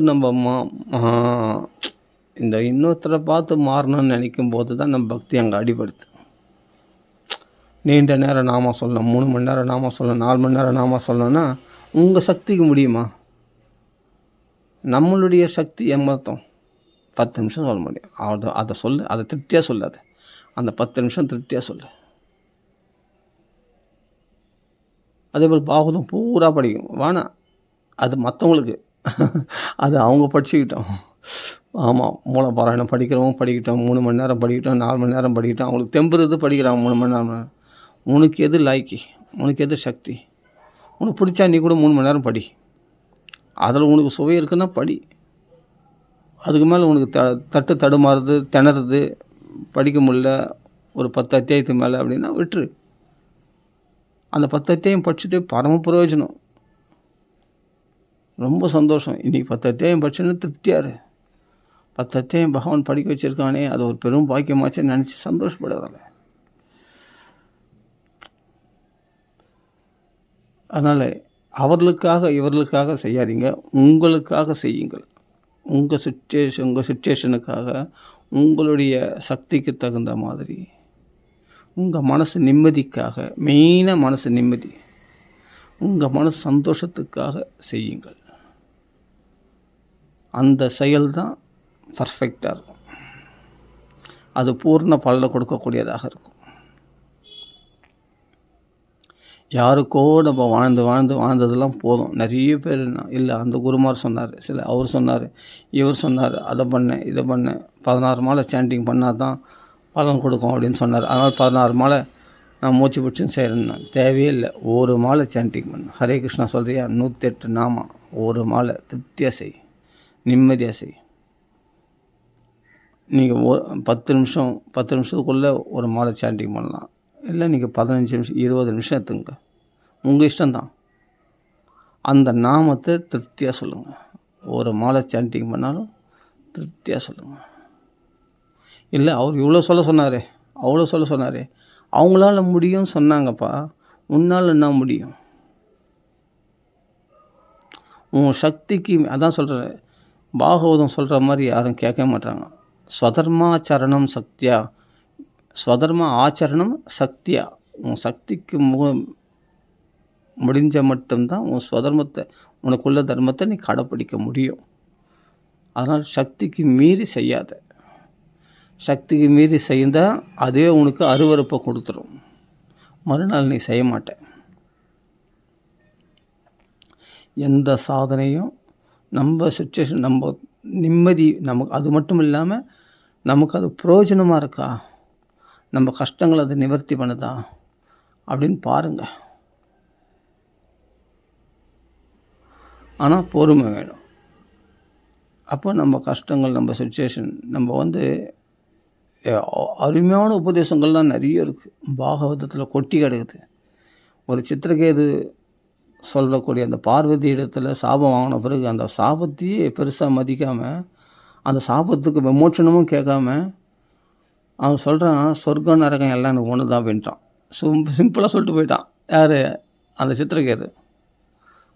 இந்த இன்னொருத்தரை பார்த்து மாறணும்னு நினைக்கும் போது தான் நம்ம பக்தி அங்கே அடிபடுது. நீண்ட நேரம் நாம சொல்லணும், 3 மணி நேரம் நாம சொல்லணும், 4 மணி நேரம் நாம சொல்லணும்னா உங்கள் சக்திக்கு முடியுமா? நம்மளுடைய சக்தி எம்மத்தம் 10 நிமிஷம் சொல்ல முடியும். அதை சொல்லு, அதை திருப்தியாக சொல்லாது, அந்த 10 நிமிஷம் திருப்தியாக சொல்லு. அதே போல் பாகவதம் பூரா படிக்கும் வேணாம், அது மற்றவங்களுக்கு, அது அவங்க படிச்சுக்கிட்டோம். ஆமாம், மூலபாராயணம் படிக்கட்டும், 3 மணி நேரம் படிக்கட்டும், 4 மணி நேரம் படிக்கட்டும், அவங்களுக்கு தெம்புறது படிக்கிறாங்க 3 மணி நேரம். உனக்கு எது லாய்க்கு, உனக்கு எது சக்தி? உனக்கு பிடிச்சா நீ கூட 3 மணி நேரம் படி, அதில் உனக்கு சுவை இருக்குன்னா படி. அதுக்கு மேலே உனக்கு தடுமாறுது, திணறுது, படிக்க முடியல, ஒரு 10 அத்தியாயத்துக்கு மேலே அப்படின்னா விட்டுரு. அந்த 10 அத்தியாயம் படிச்சுட்டு பரம பிரயோஜனம், ரொம்ப சந்தோஷம். இன்றைக்கி 10 அத்தியாயம் படிச்சுன்னு திருப்தியாரு. 10 அத்தியாயம் பகவான் படிக்க வச்சுருக்கானே, அது ஒரு பெரும் பாக்கியமாச்சுன்னு நினச்சி சந்தோஷப்படாதால. அதனால் இவர்களுக்காக செய்யாதீங்க, உங்களுக்காக செய்யுங்கள். உங்கள் சுச்சுவேஷனுக்காக, உங்களுடைய சக்திக்கு தகுந்த மாதிரி, உங்கள் மனசு நிம்மதிக்காக, மெயினாக மனசு நிம்மதி, உங்கள் மனசு சந்தோஷத்துக்காக செய்யுங்கள். அந்த செயல் தான் பர்ஃபெக்டாக இருக்கும், அது பூர்ண பலனை கொடுக்கக்கூடியதாக இருக்கும். யாருக்கோ நம்ம வாழ்ந்ததெல்லாம் போதும். நிறைய பேர் இல்லை, அந்த குருமார் சொன்னார், அவர் சொன்னார், இவர் சொன்னார், அதை பண்ணேன், இதை பண்ணேன், 16 மாலை சாண்டிங் பண்ணால் தான் பலன் கொடுக்கும் அப்படின்னு சொன்னார். அதனால் 16 மாலை நான் மூச்சு பிடிச்சுன்னு செய்கிறேன்னா தேவையே இல்லை. ஒரு மாலை சாண்டிங் பண்ண, ஹரே கிருஷ்ணா சொல்கிறியா, 108 நாமம், ஒரு மாலை திருப்தியாக செய், நிம்மதியாக செய். நீங்கள் 10 நிமிஷத்துக்குள்ளே ஒரு மாலை சாண்டிங் பண்ணலாம். இல்லை நீங்கள் 15 நிமிஷம் 20 நிமிஷம் எடுத்துங்க. உங்கள் இஷ்டம்தான். அந்த நாமத்தை திருப்தியாக சொல்லுங்கள். ஒரு மாலை சாண்டிங் பண்ணாலும் திருப்தியாக சொல்லுங்கள். இல்லை அவர் இவ்வளோ சொல்ல சொன்னாரே, அவ்வளோ சொல்ல சொன்னாரே, அவங்களால முடியும்னு சொன்னாங்கப்பா, உன்னால் என்ன முடியும்? உன் சக்திக்கு அதான் சொல்கிறேன், பாகவதம் சொல்கிற மாதிரி யாரும் கேட்க மாட்டாங்க. ஸ்வதர்மாச்சரணம் சக்தியா, ஸ்வதர்ம ஆச்சரணம் சக்தியா. உன் சக்திக்கு முடிஞ்ச மட்டும்தான் உன் ஸ்வதர்மத்தை, உனக்குள்ள தர்மத்தை நீ கடைப்பிடிக்க முடியும். அதனால் சக்திக்கு மீறி செய்யாத. சக்திக்கு மீறி செய்தால் அதே உனக்கு அருவருப்பை கொடுத்துரும். மறுநாள் நீ செய்ய மாட்ட. எந்த சாதனையும் நம்ம சுச்சுவேஷன், நம்ம நிம்மதி, நமக்கு அது மட்டும் இல்லாமல் நமக்கு அது பிரயோஜனமாக இருக்கா, நம்ம கஷ்டங்களை அதை நிவர்த்தி பண்ணுதா அப்படின்னு பாருங்கள். ஆனால் பொறுமை வேணும். அப்போ நம்ம கஷ்டங்கள், நம்ம சுச்சுவேஷன், நம்ம அருமையான உபதேசங்கள்லாம் நிறைய இருக்குது. பாகவதத்தில் கொட்டி கிடக்குது. ஒரு சித்திரகேது சொல்லக்கூடிய அந்த பார்வதி இடத்துல சாபம் வாங்கின பிறகு அந்த சாபத்தையே பெருசாக மதிக்காமல், அந்த சாபத்துக்கு விமோச்சனமும் கேட்காம அவன் சொல்கிறான், சொர்க்கம் நரகம் எல்லாம் எனக்கு ஒன்று தான் அப்படின்ட்டான். சிம்பிளாக சொல்லிட்டு போயிட்டான். யார்? அந்த சித்திரகேது.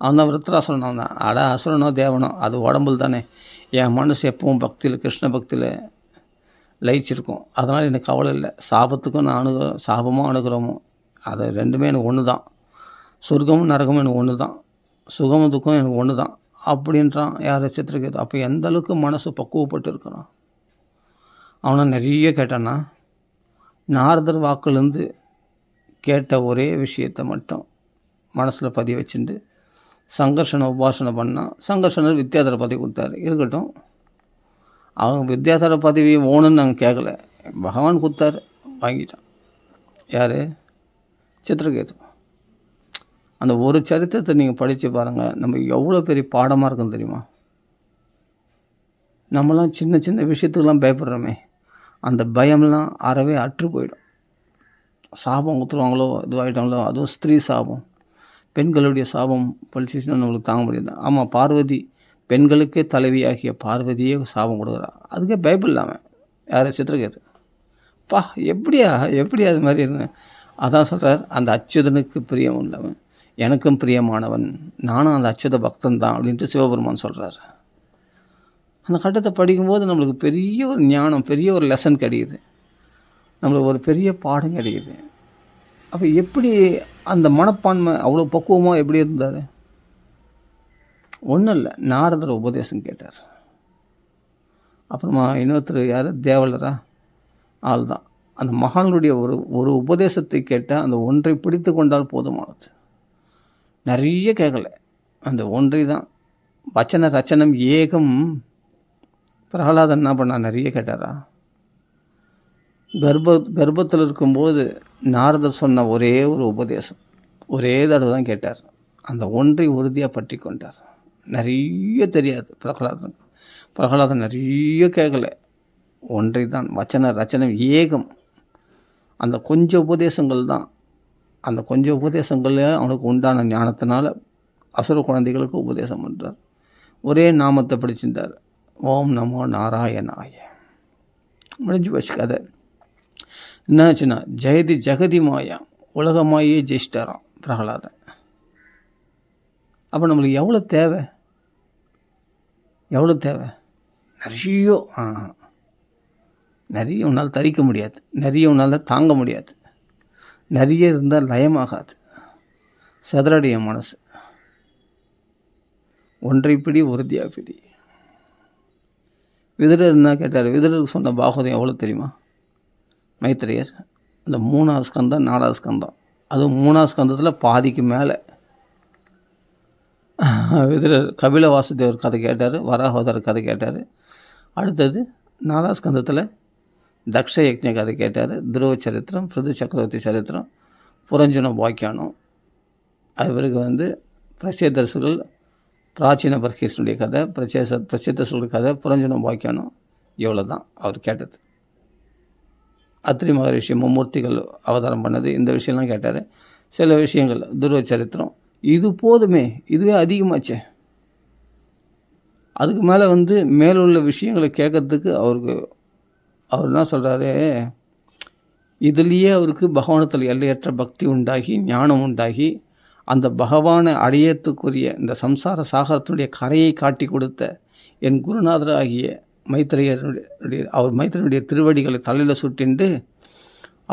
அவன் தான் விருத்தராசுரன் தான். அசுரனோ தேவனோ அது உடம்புல தானே. என் மனசு எப்பவும் பக்தியில், கிருஷ்ண பக்தியில் லயிச்சிருக்கும். அதனால் எனக்கு கவலை இல்லை. சாபத்துக்கும் நான் சாபமும் அனுகிரகமோ அது ரெண்டுமே எனக்கு ஒன்று தான். சொர்க்கமும் நரகமும் எனக்கு ஒன்று தான். சுகமும் துக்கம் எனக்கு ஒன்று தான் அப்படின்றான். யார்? சித்திரகேது. அப்போ எந்த அளவுக்கு மனசு பக்குவப்பட்டு இருக்கிறான். அவனை நிறைய கேட்டான்னா, நாரதர் வாக்குலேருந்து கேட்ட ஒரே விஷயத்தை மட்டும் மனசில் பதிய வச்சுட்டு சங்கர்ஷனை உபாசனை பண்ணால், சங்கர்ஷனர் வித்யாதர பதவி கொடுத்தாரு. இருக்கட்டும், அவங்க வித்யாதர பதவி ஓணுன்னு நாங்கள் கேட்கல. பகவான் கொடுத்தாரு, வாங்கிட்டான். யார்? சித்திரகேது. அந்த ஒரு சரித்திரத்தை நீங்கள் படித்து பாருங்கள், நம்ம எவ்வளோ பெரிய பாடமாக இருக்குன்னு தெரியுமா? நம்மளாம் சின்ன சின்ன விஷயத்துக்கெல்லாம் பயப்படுறோமே, அந்த பயம்லாம் அறவே அற்று போயிடும். சாபம் ஊற்றுவாங்களோ, இதுவாகிட்டாங்களோ, அதுவும் ஸ்திரீ சாபம், பெண்களுடைய சாபம் பழிச்சிச்சுன்னா நம்மளுக்கு தாங்க முடியாது. ஆமாம், பார்வதி பெண்களுக்கே தலைவியாகிய பார்வதியே சாபம் கொடுக்குறா. அதுக்கே பைபிள் இல்லாமல் யார்? சித்திரகேது. எப்படியா அது மாதிரி இருந்தேன். அதான் சொல்கிறார், அந்த அச்சுதனுக்கு பிரியம் உள்ளவன் எனக்கும் பிரியமானவன், நானும் அந்த அச்சுத பக்தன் தான் அப்படின்ட்டு சிவபெருமான் சொல்கிறார். அந்த கட்டத்தை படிக்கும்போது நம்மளுக்கு பெரிய ஒரு ஞானம், பெரிய ஒரு லெசன் கிடைக்குது, நம்மளுக்கு ஒரு பெரிய பாடம் கிடைக்குது. அப்போ எப்படி அந்த மனப்பான்மை அவ்வளோ பக்குவமாக எப்படி இருந்தார்? ஒன்றும் இல்லை, நாரதர் உபதேசம் கேட்டார். அப்புறமா இன்னொருத்தர் யார்? தேவலரா ஆள் தான். அந்த மகான்களுடைய ஒரு உபதேசத்தை கேட்டால் அந்த ஒன்றை பிடித்து கொண்டால் போதுமானது. நிறைய கேட்கல, அந்த ஒன்றை தான். வச்சன ரச்சனம் ஏகம். பிரகலாதன் என்ன பண்ணா? நிறைய கேட்டாரா? கர்ப்பத்தில் இருக்கும்போது நாரதர் சொன்ன ஒரே ஒரு உபதேசம், ஒரே தடவை தான் கேட்டார். அந்த ஒன்றை உறுதியாக பற்றி கொண்டார். நிறைய தெரியாது பிரகலாதன் நிறைய கேட்கல, ஒன்றை தான். வச்சன ரச்சனம் ஏகம். அந்த கொஞ்சம் உபதேசங்கள் தான். அந்த கொஞ்சம் உபதேசங்களில் அவனுக்கு உண்டான ஞானத்தினால அசுர குழந்தைகளுக்கு உபதேசம் பண்ணுறார். ஒரே நாமத்தை படிச்சிருந்தார், ஓம் நமோ நாராயணாய. முடிஞ்சு போச்சு கதை. என்னாச்சுன்னா, ஜெயதி ஜெகதி மாயா, உலகமாயே ஜெயிச்சிட்டாராம் பிரகலாதன். அப்போ நம்மளுக்கு எவ்வளோ தேவை? நிறைய உன்னால் தரிக்க முடியாது, நிறைய உன்னால் தாங்க முடியாது, நிறைய இருந்தால் லயமாகாது, சதுரடைய மனசு. ஒன்றை பிடி, உறுதியாக பிடி. விதுரர் என்ன கேட்டார்? விதுரருக்கு சொன்ன பாகவதம் எவ்வளோ தெரியுமா? மைத்திரையர் இந்த 3ஆவது ஸ்கந்தம் 4ஆவது ஸ்கந்தம், அதுவும் 3ஆவது ஸ்கந்தத்தில் பாதிக்கு மேலே விதுரர் கபில வாசுதேவர் கதை கேட்டார், வராகோதர் கதை கேட்டார். அடுத்தது 4ஆவது ஸ்கந்தத்தில் தக்ஷ யக்ஞ கதை கேட்டார், துருவ சரித்திரம், பிருது சக்கரவர்த்தி சரித்திரம், புரஞ்சன வாக்கியானம். அது பிறகு பிரசேதர்சுகள், பிராச்சீன பர்கேசனுடைய கதை, பிரசேதர்சுடைய கதை, புரஞ்சன வாக்கியானம், இவ்வளோ தான் அவர் கேட்டது. அத்ரி மகரிஷி மும்மூர்த்திகள் அவதாரம் பண்ணது, இந்த விஷயம்லாம் கேட்டார். சில விஷயங்கள் துருவ சரித்திரம், இது போதுமே, இதுவே அதிகமாச்சே. அதுக்கு மேலே மேலுள்ள விஷயங்களை கேட்கறதுக்கு அவர் என்ன சொல்கிறாரு, இதுலேயே அவருக்கு பகவானத்தில் எல்லையற்ற பக்தி உண்டாகி ஞானம் உண்டாகி அந்த பகவானை அடையத்துக்குரிய இந்த சம்சார சாகரத்தினுடைய கரையை காட்டி கொடுத்த என் குருநாதர் ஆகிய மைத்திரையருடைய மைத்திரையனுடைய திருவடிகளை தலையில் சுட்டிண்டு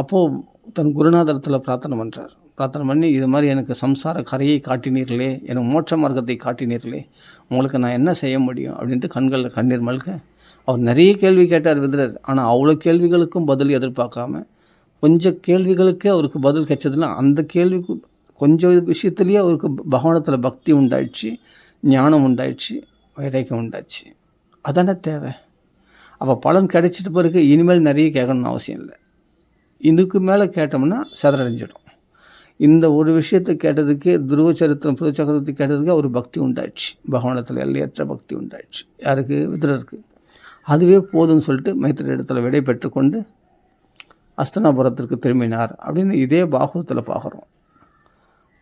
அப்போது தன் குருநாதரத்தில் பிரார்த்தனை பண்ணுறார். பிரார்த்தனை பண்ணி, இது மாதிரி எனக்கு சம்சார கரையை காட்டினீர்களே, எனக்கு மோட்ச மார்க்கத்தை காட்டினீர்களே, உங்களுக்கு நான் என்ன செய்ய முடியும் அப்படின்ட்டு கண்களில் கண்ணீர் மல்க அவர் நிறைய கேள்வி கேட்டார் விதுரர். ஆனால் அவ்வளோ கேள்விகளுக்கும் பதில் எதிர்பார்க்காம கொஞ்சம் கேள்விகளுக்கே அவருக்கு பதில் கிடைச்சதுன்னா அந்த கேள்விக்கு கொஞ்சம் விஷயத்துலேயே அவருக்கு பகவானத்தில் பக்தி உண்டாயிடுச்சு, ஞானம் உண்டாயிடுச்சு, வைராக்கியம் உண்டாச்சு. அதானே தேவை. அப்போ பலன் கிடைச்சிட்டு பிறகு இனிமேல் நிறைய கேட்கணும்னு அவசியம் இல்லை. இதுக்கு மேலே கேட்டோம்னா சிதறடைஞ்சிடும். இந்த ஒரு விஷயத்தை கேட்டதுக்கே துருவ சரித்திரம் புது சக்கரவர்த்தி கேட்டதுக்கு அவர் பக்தி உண்டாயிடுச்சு, பகவானத்தில் எல்லையற்ற பக்தி உண்டாயிடுச்சு. யாருக்கு? விதுரருக்கு. அதுவே போதும்னு சொல்லிட்டு மைத்திரி இடத்துல விடை பெற்றுக்கொண்டு அஸ்தனாபுரத்திற்கு திரும்பினார் அப்படின்னு இதே பாகவத்தில் பார்க்குறோம்.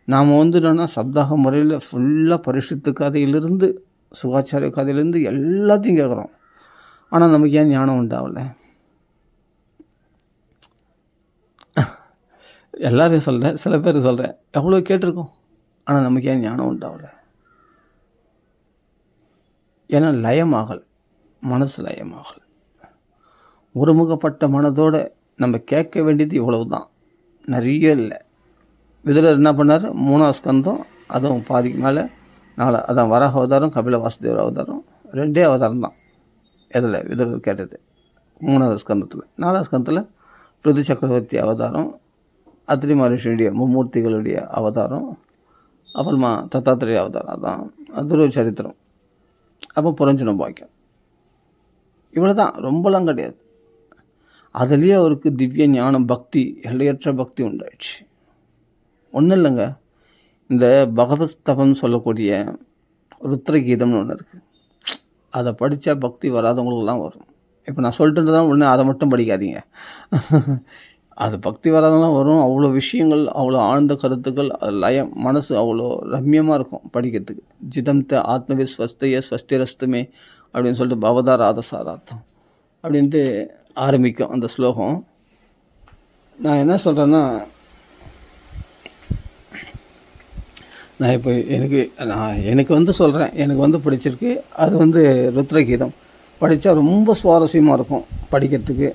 நாம் என்னன்னா சப்தாக முறையில் ஃபுல்லாக பரிசுத்த கதையிலிருந்து சுகாச்சாரிய கதையிலேருந்து எல்லாத்தையும் கேட்குறோம். ஆனால் நமக்கு ஏன் ஞானம் உண்டாகலை? எல்லாரையும் சொல்கிறேன், சில பேர் சொல்கிறேன், எவ்வளோ கேட்டிருக்கோம், ஆனால் நமக்கு ஏன் ஞானம் உண்டாகலை? ஏன்னா லயமாகலை, மனசு லயமாகலை. ஒருமுகப்பட்ட மனதோடு நம்ம கேட்க வேண்டியது இவ்வளவு தான், நிறைய இல்லை. விதுரர் என்ன பண்ணார்? 3ஆம் ஸ்கந்தம், அதுவும் பாதிக்கு மேலே 4, அதான் வராக அவதாரம், கபில வாசுதேவர் அவதாரம், 2 அவதாரம் தான். எதில் விதுரர் கேட்டது? 3ஆவது ஸ்கந்தத்தில். 4ஆம் ஸ்கந்தத்தில் பிருது சக்கரவர்த்தி அவதாரம், அத்ரி மகரிஷியுடைய மும்மூர்த்திகளுடைய அவதாரம், அப்புறமா தத்தாத்திரேய அவதாரம், அதான் துருவ சரித்திரம், அப்போ புரஞ்சன பாக்கியம். இவ்வளோ தான், ரொம்பலாம் கிடையாது. அதுலேயே அவருக்கு திவ்ய ஞானம் பக்தி எல்லையற்ற பக்தி உண்டாயிடுச்சு. ஒன்றும் இல்லைங்க, இந்த பகவஸ்தவன் சொல்லக்கூடிய ருத்ரகீதம்னு ஒன்று இருக்குது. அதை படித்தா பக்தி வராதவங்களுக்குலாம் வரும். இப்போ நான் சொல்லிட்டு தான் ஒன்று, அதை மட்டும் படிக்காதீங்க. அது பக்தி வராதவங்களாம் வரும். அவ்வளோ விஷயங்கள், அவ்வளோ ஆழ்ந்த கருத்துக்கள், லயம், மனசு அவ்வளோ ரம்யமாக இருக்கும் படிக்கிறதுக்கு. ஜிதம்த ஆத்மவி ஸ்வஸ்தைய ஸ்வஸ்திரஸ்துமே அப்படின்னு சொல்லிட்டு பவதார ஆதசாரார்த்தம் அப்படின்ட்டு ஆரம்பிக்கும் அந்த ஸ்லோகம். நான் என்ன சொல்கிறேன்னா, நான் இப்போ எனக்கு சொல்கிறேன், எனக்கு பிடிச்சிருக்கு. அது ருத்ரகீதம் படித்தா ரொம்ப சுவாரஸ்யமாக இருக்கும் படிக்கிறதுக்கு.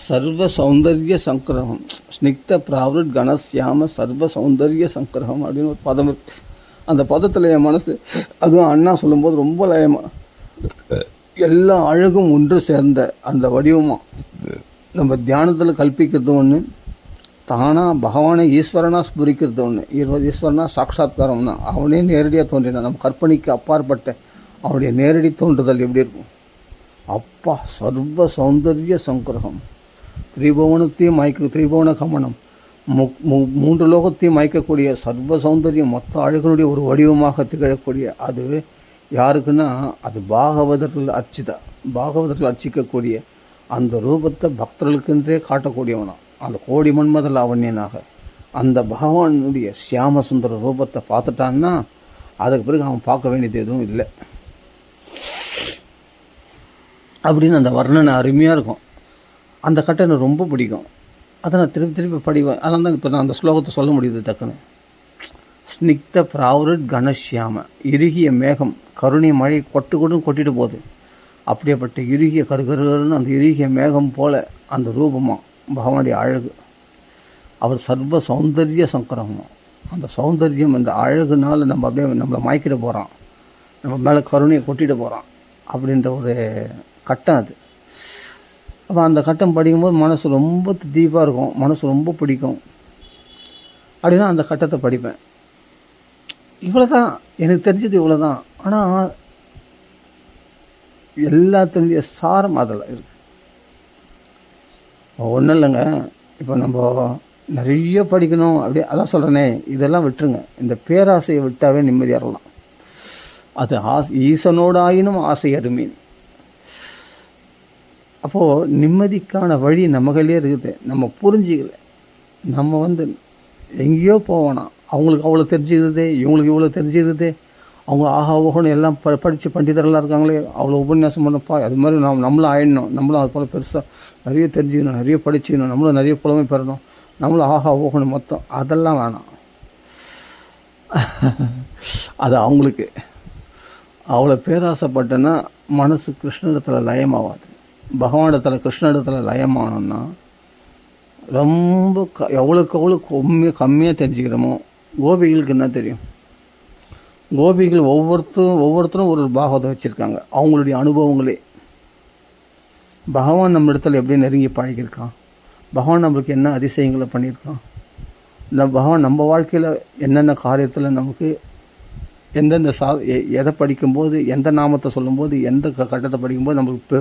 சர்வ சௌந்தர்ய சங்கிரகம், ஸ்னிக்த பிராவருட் கணசியாம சர்வ சௌந்தர்ய சங்கிரகம் அப்படின்னு ஒரு பதம் இருக்குது. அந்த பதத்தில் என் மனசு, அதுவும் அண்ணா சொல்லும்போது ரொம்ப லயமாக, எல்லா அழகும் ஒன்று சேர்ந்த அந்த வடிவமாக நம்ம தியானத்தில் கல்பிக்கிறது ஒன்று, தானாக பகவானை ஈஸ்வரனாக ஸ்புரிக்கிறது ஒன்று. ஈஸ்வரனா சாட்சாத்காரம்னா அவனே நேரடியாக தோன்றினான். நம்ம கற்பனைக்கு அப்பாற்பட்ட அவனுடைய நேரடி தோன்றுதல் எப்படி இருக்கும்? அப்பா, சர்வ சௌந்தர்ய சங்கிரகம், திரிபுவனத்தையும் திரிபுவன கமனம், 3 லோகத்தையும் மயக்கக்கூடிய சர்வ சௌந்தர்யம், மொத்த அழகனுடைய ஒரு வடிவமாக திகழக்கூடிய அது யாருக்குன்னா, அது பாகவதர்கள் அர்ச்சிக்கக்கூடிய அந்த ரூபத்தை பக்தர்களுக்கென்றே காட்டக்கூடியவனா, அந்த கோடி மன்மத லாவண்யனாக அந்த பகவானுடைய சியாம சுந்தர ரூபத்தை பார்த்துட்டான்னா அதுக்கு பிறகு அவன் பார்க்க வேண்டியது எதுவும் இல்லை அப்படின்னு அந்த வர்ணனை அருமையாக இருக்கும். அந்த கட்டை எனக்கு ரொம்ப பிடிக்கும். அதை நான் திருப்பி படிவேன். அதனால தான் இப்போ நான் அந்த ஸ்லோகத்தை சொல்ல முடியுது டக்குன்னு. ஸ்னிக்த பிராவருட் கணசியாம, இறுகிய மேகம், கருணை மழை கொட்டிட்டு போகுது. அப்படியேப்பட்ட இறுகிய கருகருன்னு அந்த இறுகிய மேகம் போல் அந்த ரூபமாக பகவானுடைய அழகு. அவர் சர்வ சௌந்தர்ய சங்கரமாக, அந்த சௌந்தர்யம், அந்த அழகுனால் நம்ம அப்படியே நம்மளை மயக்கிட போகிறான், நம்ம மேலே கருணையை கொட்டிட்டு போகிறான் அப்படின்ற ஒரு கட்டம் அது. அப்போ அந்த கட்டம் படிக்கும்போது மனசு ரொம்ப தீபாக இருக்கும், மனசு ரொம்ப பிடிக்கும். அப்படின்னா அந்த கட்டத்தை படிப்பேன். இவ்வளோ தான் எனக்கு தெரிஞ்சது, இவ்வளோ தான். ஆனால் எல்லாத்தினுடைய சாரம் அதில் இருக்குது. ஒன்றும் இல்லைங்க, இப்போ நம்ம நிறைய படிக்கணும் அப்படியே, அதான் சொல்கிறேனே, இதெல்லாம் விட்டுருங்க. இந்த பேராசையை விட்டாவே நிம்மதியாகலாம். அது ஈசனோடு ஆயினும் ஆசை அருமீன். அப்போது நிம்மதிக்கான வழி நம்ம கையிலே இருக்குது. நம்ம புரிஞ்சிக்கல. நம்ம எங்கேயோ போவோனா, அவங்களுக்கு அவ்வளோ தெரிஞ்சுக்கிறது, இவங்களுக்கு இவ்வளோ தெரிஞ்சுக்கிறது, அவங்க ஆஹா ஓஹோன்னு எல்லாம் படித்து பண்டிதரெல்லாம் இருக்காங்களே, அவ்வளோ உபன்யாசம் பண்ணப்பா, அது மாதிரி நம்மளும் ஆயிடணும், நம்மளும் அது போல் பெருசாக நிறைய தெரிஞ்சுக்கணும், நிறைய படிச்சுக்கணும், நம்மளும் நிறைய புலமை பெறணும், நம்மளும் ஆஹா ஓஹோன்னு மொத்தம் அதெல்லாம் வேணாம். அது அவங்களுக்கு அவ்வளோ பேராசைப்பட்டேன்னா மனசு கிருஷ்ணனிடத்தில் லயமாகாது. பகவானிடத்தில் கிருஷ்ணனிடத்தில் லயமானோன்னா ரொம்ப எவ்வளோக்கு எவ்வளோ கம்மியாக தெரிஞ்சுக்கிறோமோ. கோபிகளுக்கு என்ன தெரியும்? கோபிகள் ஒவ்வொருத்தரும் ஒரு பாகவதம் வச்சுருக்காங்க, அவங்களுடைய அனுபவங்களே. பகவான் நம்ம இடத்துல எப்படி நெருங்கி பழகியிருக்கான், பகவான் நம்மளுக்கு என்ன அதிசயங்களை பண்ணியிருக்கான், பகவான் நம்ம வாழ்க்கையில் என்னென்ன காரியத்தில் நமக்கு எந்தெந்த எதை படிக்கும்போது, எந்த நாமத்தை சொல்லும்போது, எந்த கட்டத்தை படிக்கும்போது நம்மளுக்கு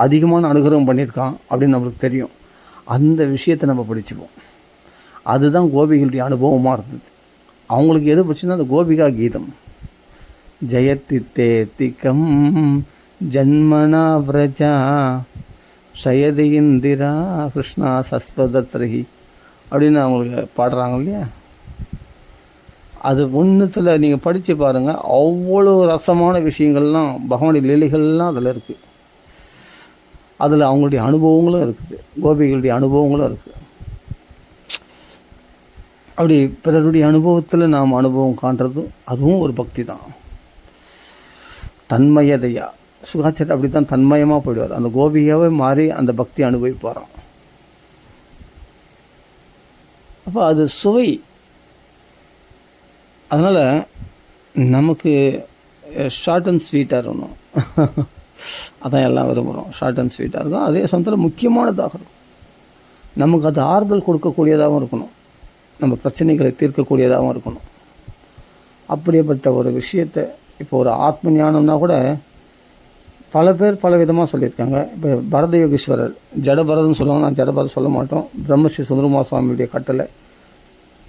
அதிகமான அனுகிரகம் பண்ணியிருக்கான் அப்படின்னு நம்மளுக்கு தெரியும். அந்த விஷயத்தை நம்ம படிச்சுப்போம். அதுதான் கோபிகளுடைய அனுபவமாக இருந்தது. அவங்களுக்கு எது பிடிச்சுன்னா அந்த கோபிகா கீதம். ஜெயத்தித்தே திகம் ஜன்மனா விரஜா ஷயதி இந்திரா கிருஷ்ணா சஸ்வதத்ரஹி அப்படின்னு அவங்களுக்கு பாடுறாங்க இல்லையா. அது ஒன்றுத்தில் நீங்கள் படித்து பாருங்கள், அவ்வளோ ரசமான விஷயங்கள்லாம், பகவானுடைய லீலைகள்லாம் அதில் இருக்குது. அதில் அவங்களுடைய அனுபவங்களும் இருக்குது, கோபிகளுடைய அனுபவங்களும் இருக்குது. அப்படி பிறருடைய அனுபவத்தில் நாம் அனுபவம் காண்றதும் அதுவும் ஒரு பக்தி தான். தன்மயதையா சுகாச்சாரியர் அப்படி தான் தன்மயமாக போயிடுவார். அந்த கோபியாவே மாறி அந்த பக்தி அனுபவிப்பாராம். அப்போ அது சுவை. அதனால் நமக்கு ஷார்ட் அண்ட் ஸ்வீட்டாக இருக்கணும். அதான் எல்லாம் விரும்புகிறோம், ஷார்ட் அண்ட் ஸ்வீட்டாக இருக்கும். அதே சமயத்தில் முக்கியமானதாக இருக்கும். நமக்கு அது ஆறுதல் கொடுக்கக்கூடியதாகவும் இருக்கணும், நம்ம பிரச்சனைகளை தீர்க்கக்கூடியதாகவும் இருக்கணும். அப்படிப்பட்ட ஒரு விஷயத்தை இப்போ ஒரு ஆத்ம ஞானம்னா கூட பல பேர் பல விதமாக சொல்லியிருக்காங்க. இப்போ பரத யோகீஸ்வரர் ஜடபரதன்னு சொல்லுவாங்க, நான் ஜடபரதம் சொல்ல மாட்டோம். பிரம்மஸ்ரீ சுந்தரமா சுவாமியுடைய கட்டளை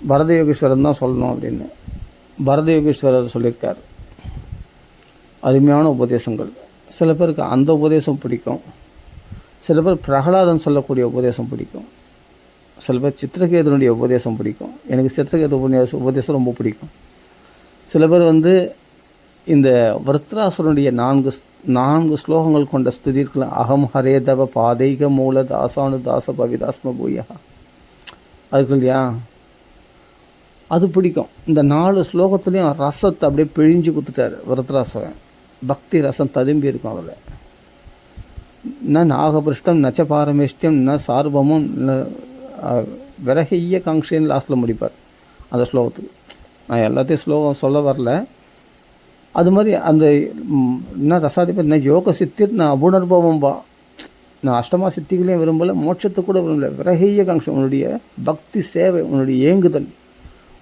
பரத யோகீஸ்வரன் தான் சொல்லணும் அப்படின்னு பரத யோகீஸ்வரர் சொல்லியிருக்கார். அருமையான உபதேசங்கள். சில பேருக்கு அந்த உபதேசம் பிடிக்கும், சில பேர் பிரகலாதன் சொல்லக்கூடிய உபதேசம் பிடிக்கும், சில பேர் சித்திரகேதனுடைய உபதேசம் பிடிக்கும். எனக்கு சித்திரகேது உபதேசம் ரொம்ப பிடிக்கும். சில பேர் இந்த விருத்ராசுரனுடைய நான்கு ஸ்லோகங்கள் கொண்ட ஸ்துதி இருக்கலாம். அகம் ஹரேதவ பாதைக மூல தாசானு தாச பவிதாஸ்ம பூயா, அதுக்கு இல்லையா, அது பிடிக்கும். இந்த 4 ஸ்லோகத்துலேயும் ரசத்தை அப்படியே பிழிஞ்சு கொடுத்துட்டார் விருத்ராசுரன். பக்தி ரசம் ததும்பி இருக்கும் அதில். ந நாகபிருஷ்டம் நச்ச பாரமேஷ்டியம் ந சார்பமும் விரகைய காங்ஷின்னு லாஸ்ட்டில் முடிப்பார் அந்த ஸ்லோகத்துக்கு. நான் எல்லாத்தையும் ஸ்லோகம் சொல்ல வரல. அது மாதிரி அந்த என்ன ரசாதிபதி நான் யோக சித்திர் நான் அபுணர்பவம் பா, நான் அஷ்டமா சித்திகளையும் விரும்பலை, மோட்சத்தை கூட விரும்பலை. விரகைய காங்ஷம், உன்னுடைய பக்தி சேவை, உன்னுடைய ஏங்குதல்,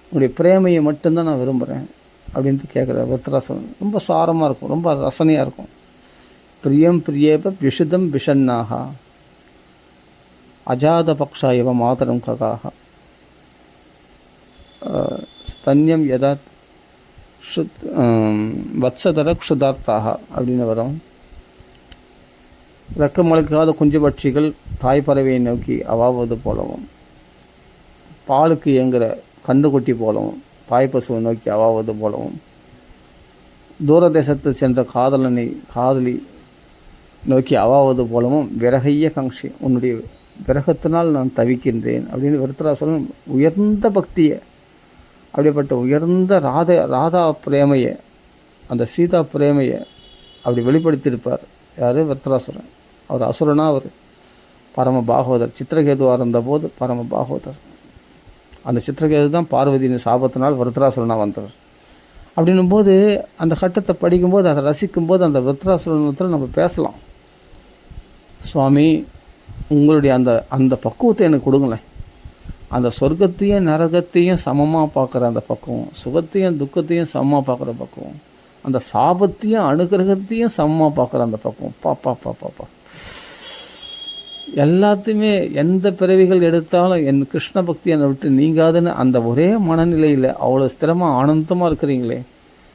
உன்னுடைய பிரேமையை மட்டும்தான் நான் விரும்புகிறேன் அப்படின்ட்டு கேட்குற விருத்ராசுரன். ரொம்ப சாரமாக இருக்கும், ரொம்ப ரசனையாக இருக்கும். பிரியம் பிரியேப விஷுதம் விஷன்னாக அஜாத பக்ஷா இவ மாதரம் ககாக ஸ்தன்யம் யதா வத்சதர க்ஷுதார்த்தாக அப்படின்னு வரும். ரெக்கமழுக்காத குஞ்சு பட்சிகள் தாய் பறவையை நோக்கி அவாவது போலவும், பாலுக்கு இயங்குகிற கண்டுகுட்டி போலவும், தாய் பசுவை நோக்கி அவாவது போலவும், தூரதேசத்து சென்ற காதலி நோக்கி அவாவது போலவும், விரகைய காங்ஷி, உன்னுடைய விரகத்தினால் நான் தவிக்கின்றேன் அப்படின்னு விருத்ராசுரன் உயர்ந்த பக்தியை, அப்படிப்பட்ட உயர்ந்த ராதா பிரேமையை, அந்த சீதா பிரேமையை அப்படி வெளிப்படுத்தியிருப்பார். யார்? விருத்ராசுரன். அவர் அசுரனா, அவர் பரம பாகவதர். சித்திரகேதுவாக இருந்தபோது பரம பாகவதர். அந்த சித்திரகேது தான் பார்வதியின் சாபத்தினால் விருத்ராசுரனாக வந்தவர். அப்படின்னும் போது அந்த கட்டத்தை படிக்கும்போது, அதை ரசிக்கும்போது, அந்த விருத்ராசுரனத்தில் நம்ம பேசலாம், சுவாமி உங்களுடைய அந்த பக்குவத்தை எனக்கு கொடுங்களேன். அந்த சொர்க்கத்தையும் நரகத்தையும் சமமாக பார்க்குற அந்த பக்குவம், சுகத்தையும் துக்கத்தையும் சமமாக பார்க்குற பக்குவம், அந்த சாபத்தையும் அனுகிரகத்தையும் சமமாக பார்க்குற அந்த பக்குவம், பாப்பா எல்லாத்தையுமே எந்த பிறவிகள் எடுத்தாலும் என் கிருஷ்ண பக்தி என்னை விட்டு நீங்காதுன்னு அந்த ஒரே மனநிலையில் அவ்வளோ ஸ்திரமாக ஆனந்தமாக இருக்கிறீங்களே.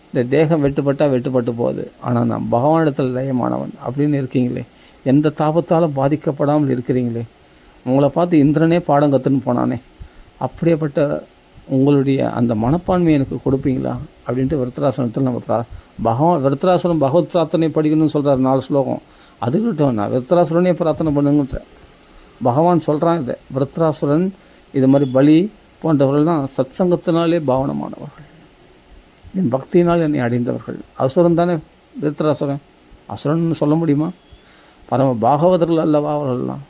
இந்த தேகம் வெட்டுப்பட்டு போகுது, ஆனால் நான் பகவானிடத்தில் லயமானவன் அப்படின்னு இருக்கீங்களே. எந்த தாபத்தாலும் பாதிக்கப்படாமல் இருக்கிறீங்களே, உங்களை பார்த்து இந்திரனே பாடம் கற்றுன்னு போனானே, அப்படியேப்பட்ட உங்களுடைய அந்த மனப்பான்மையை எனக்கு கொடுப்பீங்களா அப்படின்ட்டு விருத்தராசனத்தில் நம்ம விருத்தராசனம் பகவத் பிரார்த்தனை படிக்கணும்னு சொல்கிறார் 4 ஸ்லோகம். அதுக்கிட்டும் நான் விருத்தராசுரனே பிரார்த்தனை பண்ணுங்கன்றேன். பகவான் சொல்கிறான் இதை. விருத்தராசுரன் இது மாதிரி பலி போன்றவர்கள்லாம் சத் சங்கத்தினாலே பாவனமானவர்கள், என் பக்தியினால் என்னை அடைந்தவர்கள். அசுரன் தானே விருத்தராசுரன், அசுரன் சொல்ல முடியுமா? பரம பாகவதர்கள் அல்லவா அவர்கள்லாம்.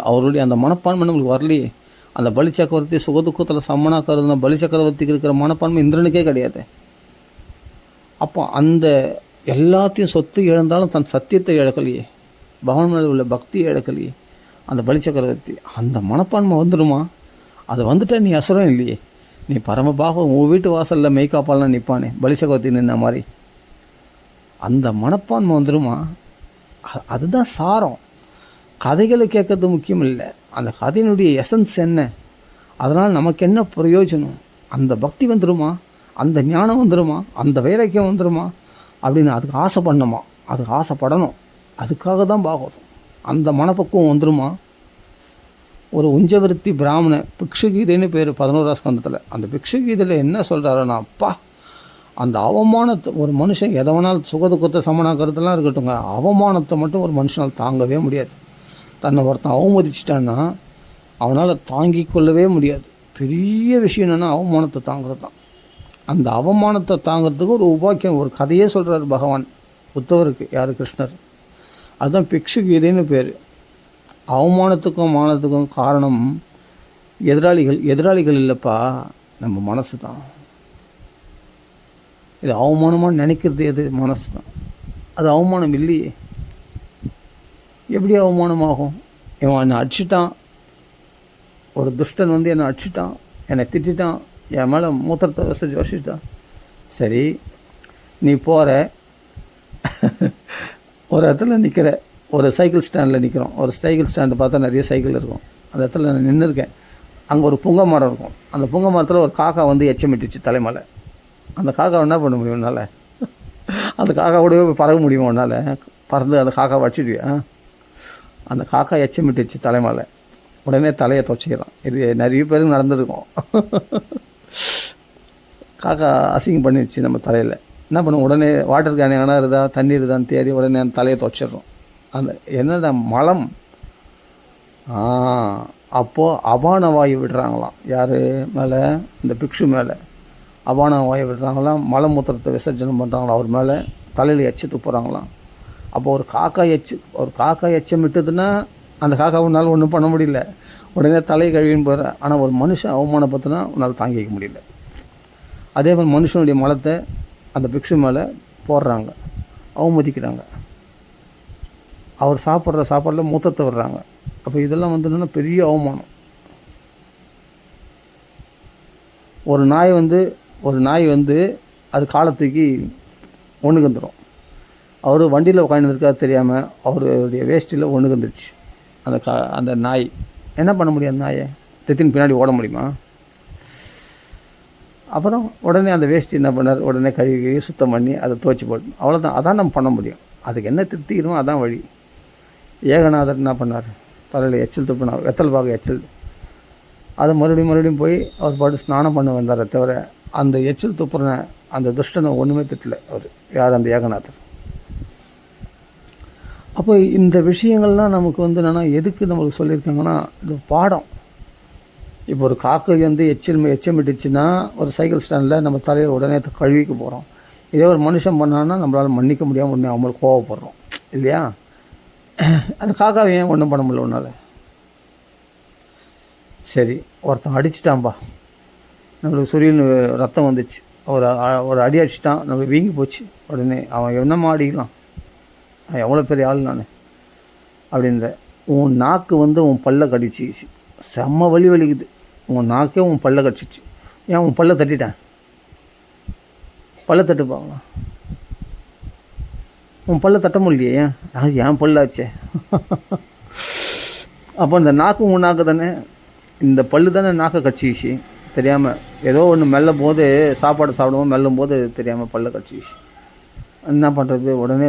அவர்களுடைய அந்த மனப்பான்மை நம்மளுக்கு வரலையே. அந்த பலி சக்கரவர்த்தி சுகதுக்கத்தில் சம்மனா கருதுன பலி சக்கரவர்த்திக்கு இருக்கிற மனப்பான்மை இந்திரனுக்கே கிடையாது. அப்போ அந்த எல்லாத்தையும் சொத்து இழந்தாலும் தன் சத்தியத்தை இழக்கலையே, பகவான் மேலே உள்ள பக்தியை இழக்கலையே அந்த பலி சக்கரவர்த்தி. அந்த மனப்பான்மை வந்துடுமா? அது வந்துட்டா நீ அசுரம் இல்லையே, நீ பரமபாகம். உன் வீட்டு வாசலில் மெய்காப்பாலாம் நிற்பானே பலி சக்கரவர்த்தி நின்ன மாதிரி, அந்த மனப்பான்மை வந்துடுமா? அதுதான் சாரம். கதைகளை கேட்கறது முக்கியம் இல்லை, அந்த கதையினுடைய எசன்ஸ் என்ன, அதனால் நமக்கு என்ன பிரயோஜனம், அந்த பக்தி வந்துடுமா, அந்த ஞானம் வந்துடுமா, அந்த வைராக்கியம் வந்துடுமா அப்படின்னு அதுக்கு ஆசை பண்ணணுமா, அதுக்கு ஆசைப்படணும். அதுக்காக தான் பாகவதம். அந்த மனப்பக்குவம் வந்துடுமா? ஒரு உஞ்சவிருத்தி பிராமண பிக்ஷுகீதைன்னு பேர் 11ஆம் ஸ்கந்தத்தில். அந்த பிக்ஷுகீதையில் என்ன சொல்கிறாருன்னா, அப்பா அந்த அவமானத்தை ஒரு மனுஷன் எதவனால் சுகதுக்கத்தை சமனாக்கிறதுலாம் இருக்கட்டுங்க, அவமானத்தை மட்டும் ஒரு மனுஷனால் தாங்கவே முடியாது. தன்னை ஒருத்தன் அவமதிச்சிட்டான்னா அவனால் தாங்கிக் கொள்ளவே முடியாது. பெரிய விஷயம் என்னென்னா அவமானத்தை தாங்கிறது தான். அந்த அவமானத்தை தாங்கிறதுக்கு ஒரு உபாக்கியம், ஒரு கதையே சொல்கிறார் பகவான் உத்தவருக்கு. யார்? கிருஷ்ணர். அதுதான் பிக்ஷுகீதைன்னு பேர். அவமானத்துக்கும் மானத்துக்கும் காரணம் எதிராளிகள் இல்லைப்பா, நம்ம மனசு தான். இது அவமானமாக நினைக்கிறது எது? மனசு தான். அது அவமானம் இல்லையே. எப்படி அவமானமாகும்? இவன் என்னை அடிச்சிட்டான், ஒரு துஷ்டன் வந்து என்னை அடிச்சிட்டான், என்னை திட்டான், என் மேலே மூத்திரத்தை வசிட்டான். சரி, நீ போகிற ஒரு இடத்துல நிற்கிற, ஒரு சைக்கிள் ஸ்டாண்டில் நிற்கிறோம். ஒரு சைக்கிள் ஸ்டாண்டு பார்த்தா நிறைய சைக்கிள் இருக்கும். அந்த இடத்துல நான் நின்றுருக்கேன். அங்கே ஒரு புங்கை மரம் இருக்கும். அந்த புங்கை மரத்தில் ஒரு காக்கா வந்து எச்சமிட்டுச்சு தலைமலை. அந்த காக்கா என்ன பண்ண முடியும் உன்னால்? அந்த காக்காவோடவே போய் பறக்க முடியுமா உன்னால்? பறந்து அந்த காக்காவை அடிச்சிடுவியா? அந்த காக்கா எச்சமிட்டுச்சு தலைமலை. உடனே தலையை துவச்சிக்கிறான். இது நிறைய பேருக்கு நடந்துருக்கும். காக்கா அசிங்கம் பண்ணிடுச்சு நம்ம தலையில். என்ன பண்ணுவோம்? உடனே வாட்டர் கேன் எங்கன்னா இருந்தா, தண்ணி இருந்தான்னு தேடி உடனே அந்த தலையை துவச்சிடுறோம். அந்த என்னடா மலம். அப்போது அபான வாயு விடுறாங்களாம். யார் மேலே? இந்த பிக்ஷு மேலே அபான வாயு விடுறாங்களாம். மலமூத்திரத்தை விசர்ஜனம் பண்ணுறாங்களாம் அவர் மேலே. தலையில் எச்சு துப்புறாங்களாம். அப்போ ஒரு காக்கா எச்சம் விட்டுதுன்னா அந்த காக்காவுனால ஒன்றும் பண்ண முடியல, உடனே தலையை கழுவின்னு போகிற. ஆனால் ஒரு மனுஷன் அவமானப்பட்டுனா உன்னால் தாங்கிக்க முடியல. அதே மாதிரி மனுஷனுடைய மலத்தை அந்த பிக்ஷு மேலே போடுறாங்க, அவமதிக்கிறாங்க. அவர் சாப்பிட்ற சாப்பாடில் மூத்தத்தை விடுறாங்க. அப்போ இதெல்லாம் வந்து என்னென்னா பெரிய அவமானம். ஒரு நாய் வந்து அது காலத்துக்கு ஒன்றுக்கு வந்துடும். அவர் வண்டியில் உட்காந்துருக்காரு தெரியாமல் அவருடைய வேஷ்டியில் ஒன்றுக்கு வந்துடுச்சு. அந்த நாய் என்ன பண்ண முடியும்? அந்த நாயை தித்தின் பின்னாடி ஓட முடியுமா? அப்புறம் உடனே அந்த வேஷ்டி என்ன பண்ணார்? உடனே கழுவி சுத்தம் பண்ணி அதை துவைச்சி போடணும். அவ்வளோதான். அதான் நம்ம பண்ண முடியும். அதுக்கு என்ன திருத்திக்கணுமோ அதான் வழி. ஏகநாதர் என்ன பண்ணார்? தலையில் எச்சல் துப்புனா, வெத்தல் பாக எச்சல். அதை மறுபடியும் போய் அவர் பாட்டு ஸ்நானம் பண்ண வந்தாரை தவிர அந்த எச்சல் துப்புற அந்த துஷ்டனை ஒன்றுமே திட்டலை அவர். யார்? அந்த ஏகநாதர். அப்போ இந்த விஷயங்கள்லாம் நமக்கு வந்து என்னென்னா எதுக்கு நம்மளுக்கு சொல்லியிருக்காங்கன்னா, இது பாடம். இப்போ ஒரு காக்கை வந்து எச்சமிட்டுச்சுன்னா ஒரு சைக்கிள் ஸ்டாண்டில் நம்ம தலையில் உடனே கழுவிக்க போகிறோம். இதே ஒரு மனுஷன் பண்ணான்னா நம்மளால் மன்னிக்க முடியாமல் உடனே அவங்களுக்கு கோவப்படுறோம் இல்லையா? அந்த காக்காவை ஏன் ஒன்றும் பண்ண முடியல உன்னால்? சரி, ஒருத்தன் அடிச்சிட்டான்பா, நம்மளுக்கு சுரியன்னு ரத்தம் வந்துச்சு, ஒரு அடி அடிச்சிட்டான், நம்மளுக்கு வீங்கி போச்சு. உடனே அவன் என்னம்மா அடிக்கலாம், எவ்வளோ பெரிய ஆள் நான் அப்படின்ற. உன் நாக்கு வந்து உன் பல்ல கடிச்சிச்சு, செம்ம வலிக்குது. உன் நாக்கே உன் பல்ல கடிச்சிச்சு. ஏன் உன் பல்ல தட்டிட்டேன்? பல்ல தட்டு பார்க்கலாம். உன் பல்ல தட்ட முடியலையே, ஏன்? அது என் பல்லாச்சே. அப்போ இந்த நாக்கு உன் நாக்கு தானே, இந்த பல்லு தானே நாக்கை கடிச்சிச்சு தெரியாமல். ஏதோ ஒன்று மெல்லும் போது, சாப்பாடு சாப்பிடும்போது மெல்லும் போது தெரியாமல் பல்ல கடிச்சிச்சு. என்ன பண்ணுறது, உடனே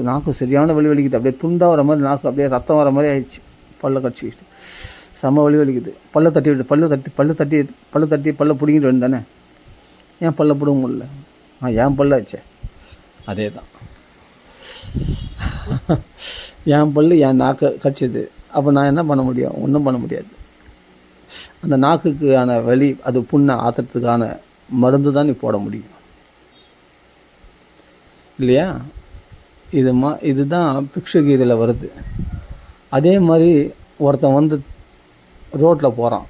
நாக்கு சரியான வலி வலிக்குது, அப்படியே துண்டாக வர மாதிரி, நாக்கு அப்படியே ரத்தம் வர மாதிரி ஆயிடுச்சு. பல்ல கடிச்சிக்கிட்டு செம்ம வலி வலிக்குது. பல்ல தட்டி விட்டு பல்ல பிடிங்கிட்டு வேணும். ஏன் பல்ல பிடுங்க முடியல? ஏன் பல்ல ஆச்சே, அதே தான். என் பல்லு என் நாக்கை கடிச்சிது. அப்போ நான் என்ன பண்ண முடியும்? ஒன்றும் பண்ண முடியாது. அந்த நாக்குக்கான வலி, அது புண்ணை ஆற்றுறதுக்கான மருந்து தான் நீ போட முடியும், இல்லையா? இதுதான் பிக்ஷுகீதையில் வருது. அதே மாதிரி ஒருத்தன் வந்து ரோட்டில் போகிறான்,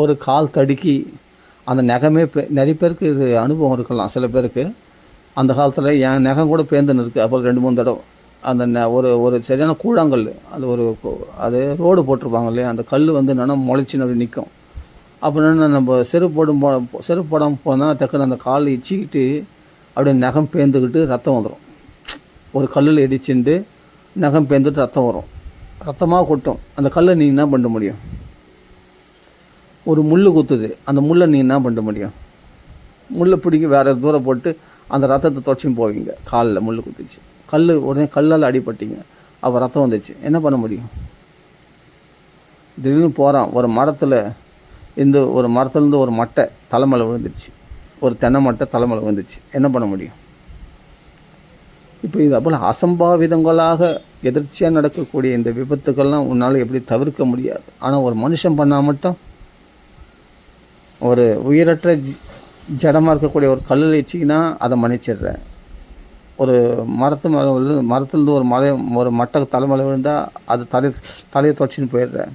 ஒரு கால் தடுக்கி அந்த நகமே நிறைய பேருக்கு இது அனுபவம் இருக்கலாம். சில பேருக்கு அந்த காலத்தில் என் நகம் கூட பேந்துன்னு இருக்குது. அப்புறம் 2-3 தடவை அந்த ஒரு சரியான கூழாங்கல், அது ரோடு போட்டிருப்பாங்க இல்லையா, அந்த கல் வந்து என்னென்னா முளைச்சின்னு அப்படி நிற்கும். அப்படின்னா நம்ம செருப்பு போடாமல் போனால் டக்குன்னு அந்த கால் இச்சிக்கிட்டு அப்படியே நகம் பேந்துக்கிட்டு ரத்தம் வந்துடும். ஒரு கல்லில் இடிச்சுட்டு நகம் பேந்துட்டு ரத்தம் வரும், ரத்தமாக கொட்டும். அந்த கல்லை நீ என்ன பண்ண முடியும்? ஒரு முள் குத்துது, அந்த முள்ளை நீ என்ன பண்ண முடியும்? முள்ளை பிடிக்க வேறு தூரம் போட்டு அந்த ரத்தத்தை தொடச்சின்னு போவீங்க. காலில் முள் குத்துச்சு, உடனே கல்லால் அடிபட்டீங்க, அப்போ ரத்தம் வந்துச்சு, என்ன பண்ண முடியும்? திடீர்னு போகிறான் ஒரு மரத்துலேருந்து ஒரு மட்டை தலைமலை விழுந்துருச்சு, ஒரு தென்னை மட்டை தலைமலை விழுந்துச்சு, என்ன பண்ண முடியும்? இப்போ இது போல் அசம்பாவிதங்களாக எதிர்ச்சியாக நடக்கக்கூடிய இந்த விபத்துக்கள்லாம் உன்னால் எப்படி தவிர்க்க முடியாது. ஆனால் ஒரு மனுஷன் பண்ணால் மட்டும், ஒரு உயிரற்ற ஜடமாக இருக்கக்கூடிய ஒரு கல்லில் வச்சிங்கன்னா அதை மன்னிச்சிடுறேன். ஒரு மரத்துலேருந்து ஒரு மட்டை தலைமலை விழுந்தால் அது தலையை தொடச்சின்னு போயிடுறேன்.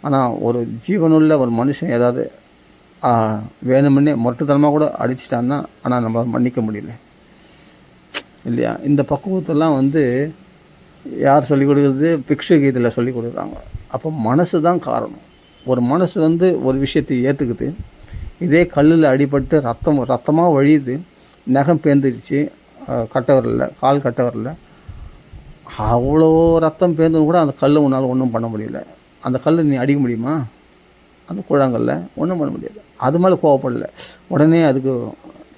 ஆனால் ஒரு ஜீவனுள்ள ஒரு மனுஷன் ஏதாவது வேணுமுன்னே மொட்டுத்தனமாக கூட அடிச்சிட்டான்னா, ஆனால் நம்ம மன்னிக்க முடியல, இல்லையா? இந்த பக்குவத்தெல்லாம் வந்து யார் சொல்லிக் கொடுக்குறது? பிக்ஷுகீதையில் சொல்லிக் கொடுக்குறாங்க. அப்போ மனசு தான் காரணம். ஒரு மனசு வந்து ஒரு விஷயத்தை ஏற்றுக்குது. இதே கல்லில் அடிபட்டு ரத்தமாக வழியுது, நகம் பேந்துருச்சு, கால் கட்டை வரல, அவ்வளோ ரத்தம் பேர்ந்துன்னு கூட அந்த கல் உன்னால் ஒன்றும் பண்ண முடியல. அந்த கல் நீ அடிக்க முடியுமா? அந்த கூழாங்கல்ல ஒன்றும் பண்ண முடியாது. அது மேலே கோவப்படலை, உடனே அதுக்கு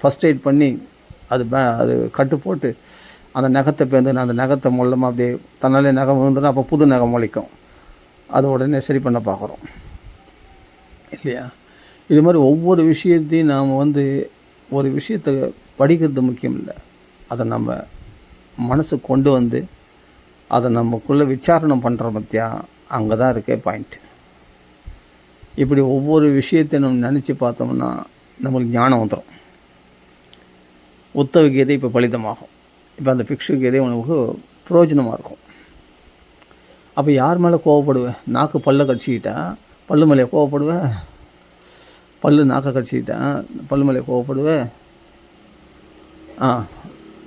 ஃபஸ்ட் எய்ட் பண்ணி அது கட்டு போட்டு அந்த நகத்தை பேர்ந்து அந்த நகத்தை மூலமாக அப்படியே தன்னாலே நகம் விழுந்துடும். அப்போ புது நகம் முளைக்கும், அது உடனே சரி பண்ண பார்க்குறோம், இல்லையா? இது மாதிரி ஒவ்வொரு விஷயத்தையும் நாம் வந்து ஒரு விஷயத்தை படிக்கிறது முக்கியம் இல்லை, அதை நம்ம மனசு கொண்டு வந்து அதை நமக்குள்ளே விசாரணை பண்ணுற பற்றியா, அங்கே தான் இருக்கே பாயிண்ட். இப்படி ஒவ்வொரு விஷயத்தையும் நம்ம நினச்சி பார்த்தோம்னா நம்மளுக்கு ஞானம் வந்துடும். உத்தவ கீதை இப்போ பலிதமாகும். இப்போ அந்த பிக்ஷு கீதை உனக்கு பிரயோஜனமாக இருக்கும். அப்போ யார் மேலே கோவப்படுவேன்? நாக்கு பல்ல கடிச்சிக்கிட்டா பல்லு மேலே கோவப்படுவேன்? நாக்கை கடிச்சிக்கிட்டா பல்லு மேலே கோவப்படுவேன்?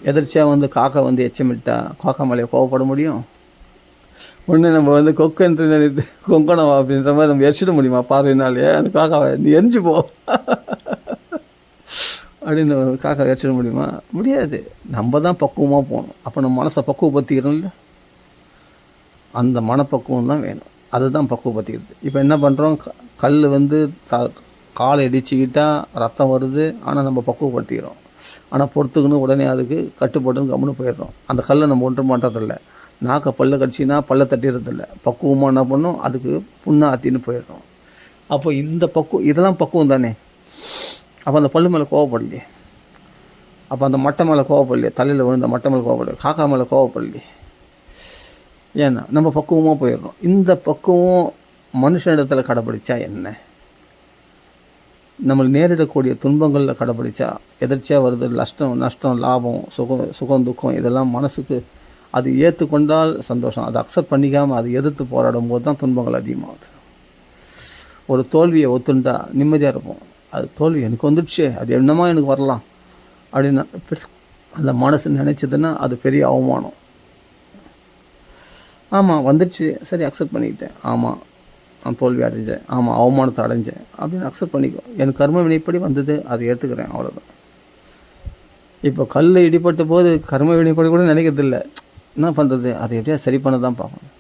எதிர்ச்சியாக வந்து காக்கா வந்து எச்சமிட்டா காக்கா மேலே கோவப்பட முடியும்? ஒன்று நம்ம வந்து கொக்கன்று நினைத்து கொங்கணவா அப்படின்ற மாதிரி நம்ம எரிச்சிட முடியுமா? பார்வையினாலே அந்த காக்காவை நீ எரிஞ்சு போ அப்படின்னு காக்கா எரிச்சிட முடியுமா? முடியாது. நம்ம தான் பக்குவமாக போகணும். அப்போ நம்ம மனசை பக்குவப்படுத்திக்கிறோம்ல, அந்த மனப்பக்குவம் தான் வேணும். அதுதான் பக்குவப்படுத்திக்கிறது. இப்போ என்ன பண்ணுறோம்? கல் வந்து காலை இடிச்சுக்கிட்டால் ரத்தம் வருது, ஆனால் நம்ம பக்குவப்படுத்திக்கிறோம். ஆனால் பொறுத்துக்குன்னு உடனே அதுக்கு கட்டுப்பட்டுன்னு கம்முன்னு போயிடுறோம். அந்த கல்லை நம்ம ஒன்றும் பண்ணுறதில்ல. நாக்கை பல்ல கடிச்சின்னா பல்ல தட்டிடுறதில்ல. பக்குவமாக என்ன பண்ணோம்? அதுக்கு புண்ணாத்தின்னு போயிடுறோம். அப்போ இதெல்லாம் பக்குவம் தானே. அப்போ அந்த பல்லு மேலே கோவப்படலையே, அப்போ அந்த மட்டை மேலே கோவப்படலையே, தலையில் விழுந்த மட்டை மேலே கோவப்படலையே, காக்கா மேலே கோவப்படலையே. ஏன்னா நம்ம பக்குவமாக போயிடுறோம். இந்த பக்குவம் மனுஷனிடத்தில் கடைப்பிடிச்சா என்ன? நம்ம நேரிடக்கூடிய துன்பங்களில் கடைப்பிடிச்சா எதிர்ச்சியாக வருது நஷ்டம், லாபம், சுகம், துக்கம், இதெல்லாம் மனசுக்கு அது ஏற்றுக்கொண்டால் சந்தோஷம். அதை அக்செப்ட் பண்ணிக்காமல் அதை எதிர்த்து போராடும் போது தான் துன்பங்கள் அதிகமாகுது. ஒரு தோல்வியை ஒத்துண்டா நிம்மதியாக இருப்போம். அது தோல்வி எனக்கு வந்துடுச்சு, அது என்னமா எனக்கு வரலாம் அப்படின்னு அந்த மனசு நினச்சதுன்னா அது பெரிய அவமானம். ஆமாம் வந்துடுச்சு, சரி அக்செப்ட் பண்ணிக்கிட்டேன், ஆமாம் நான் தோல்வி அடைஞ்சேன், ஆமாம் அவமானத்தை அடைஞ்சேன் அப்படின்னு அக்செப்ட் பண்ணிக்கோ. எனக்கு கர்ம வினைப்படி வந்தது, அதை ஏற்றுக்கிறேன், அவ்வளோதான். இப்போ கல் இடிப்பட்ட போது கர்ம வினைப்படி கூட நினைக்கிறதில்ல. என்ன பண்ணுறது? அதை எப்படியா சரி பண்ண தான் பார்க்கணும்.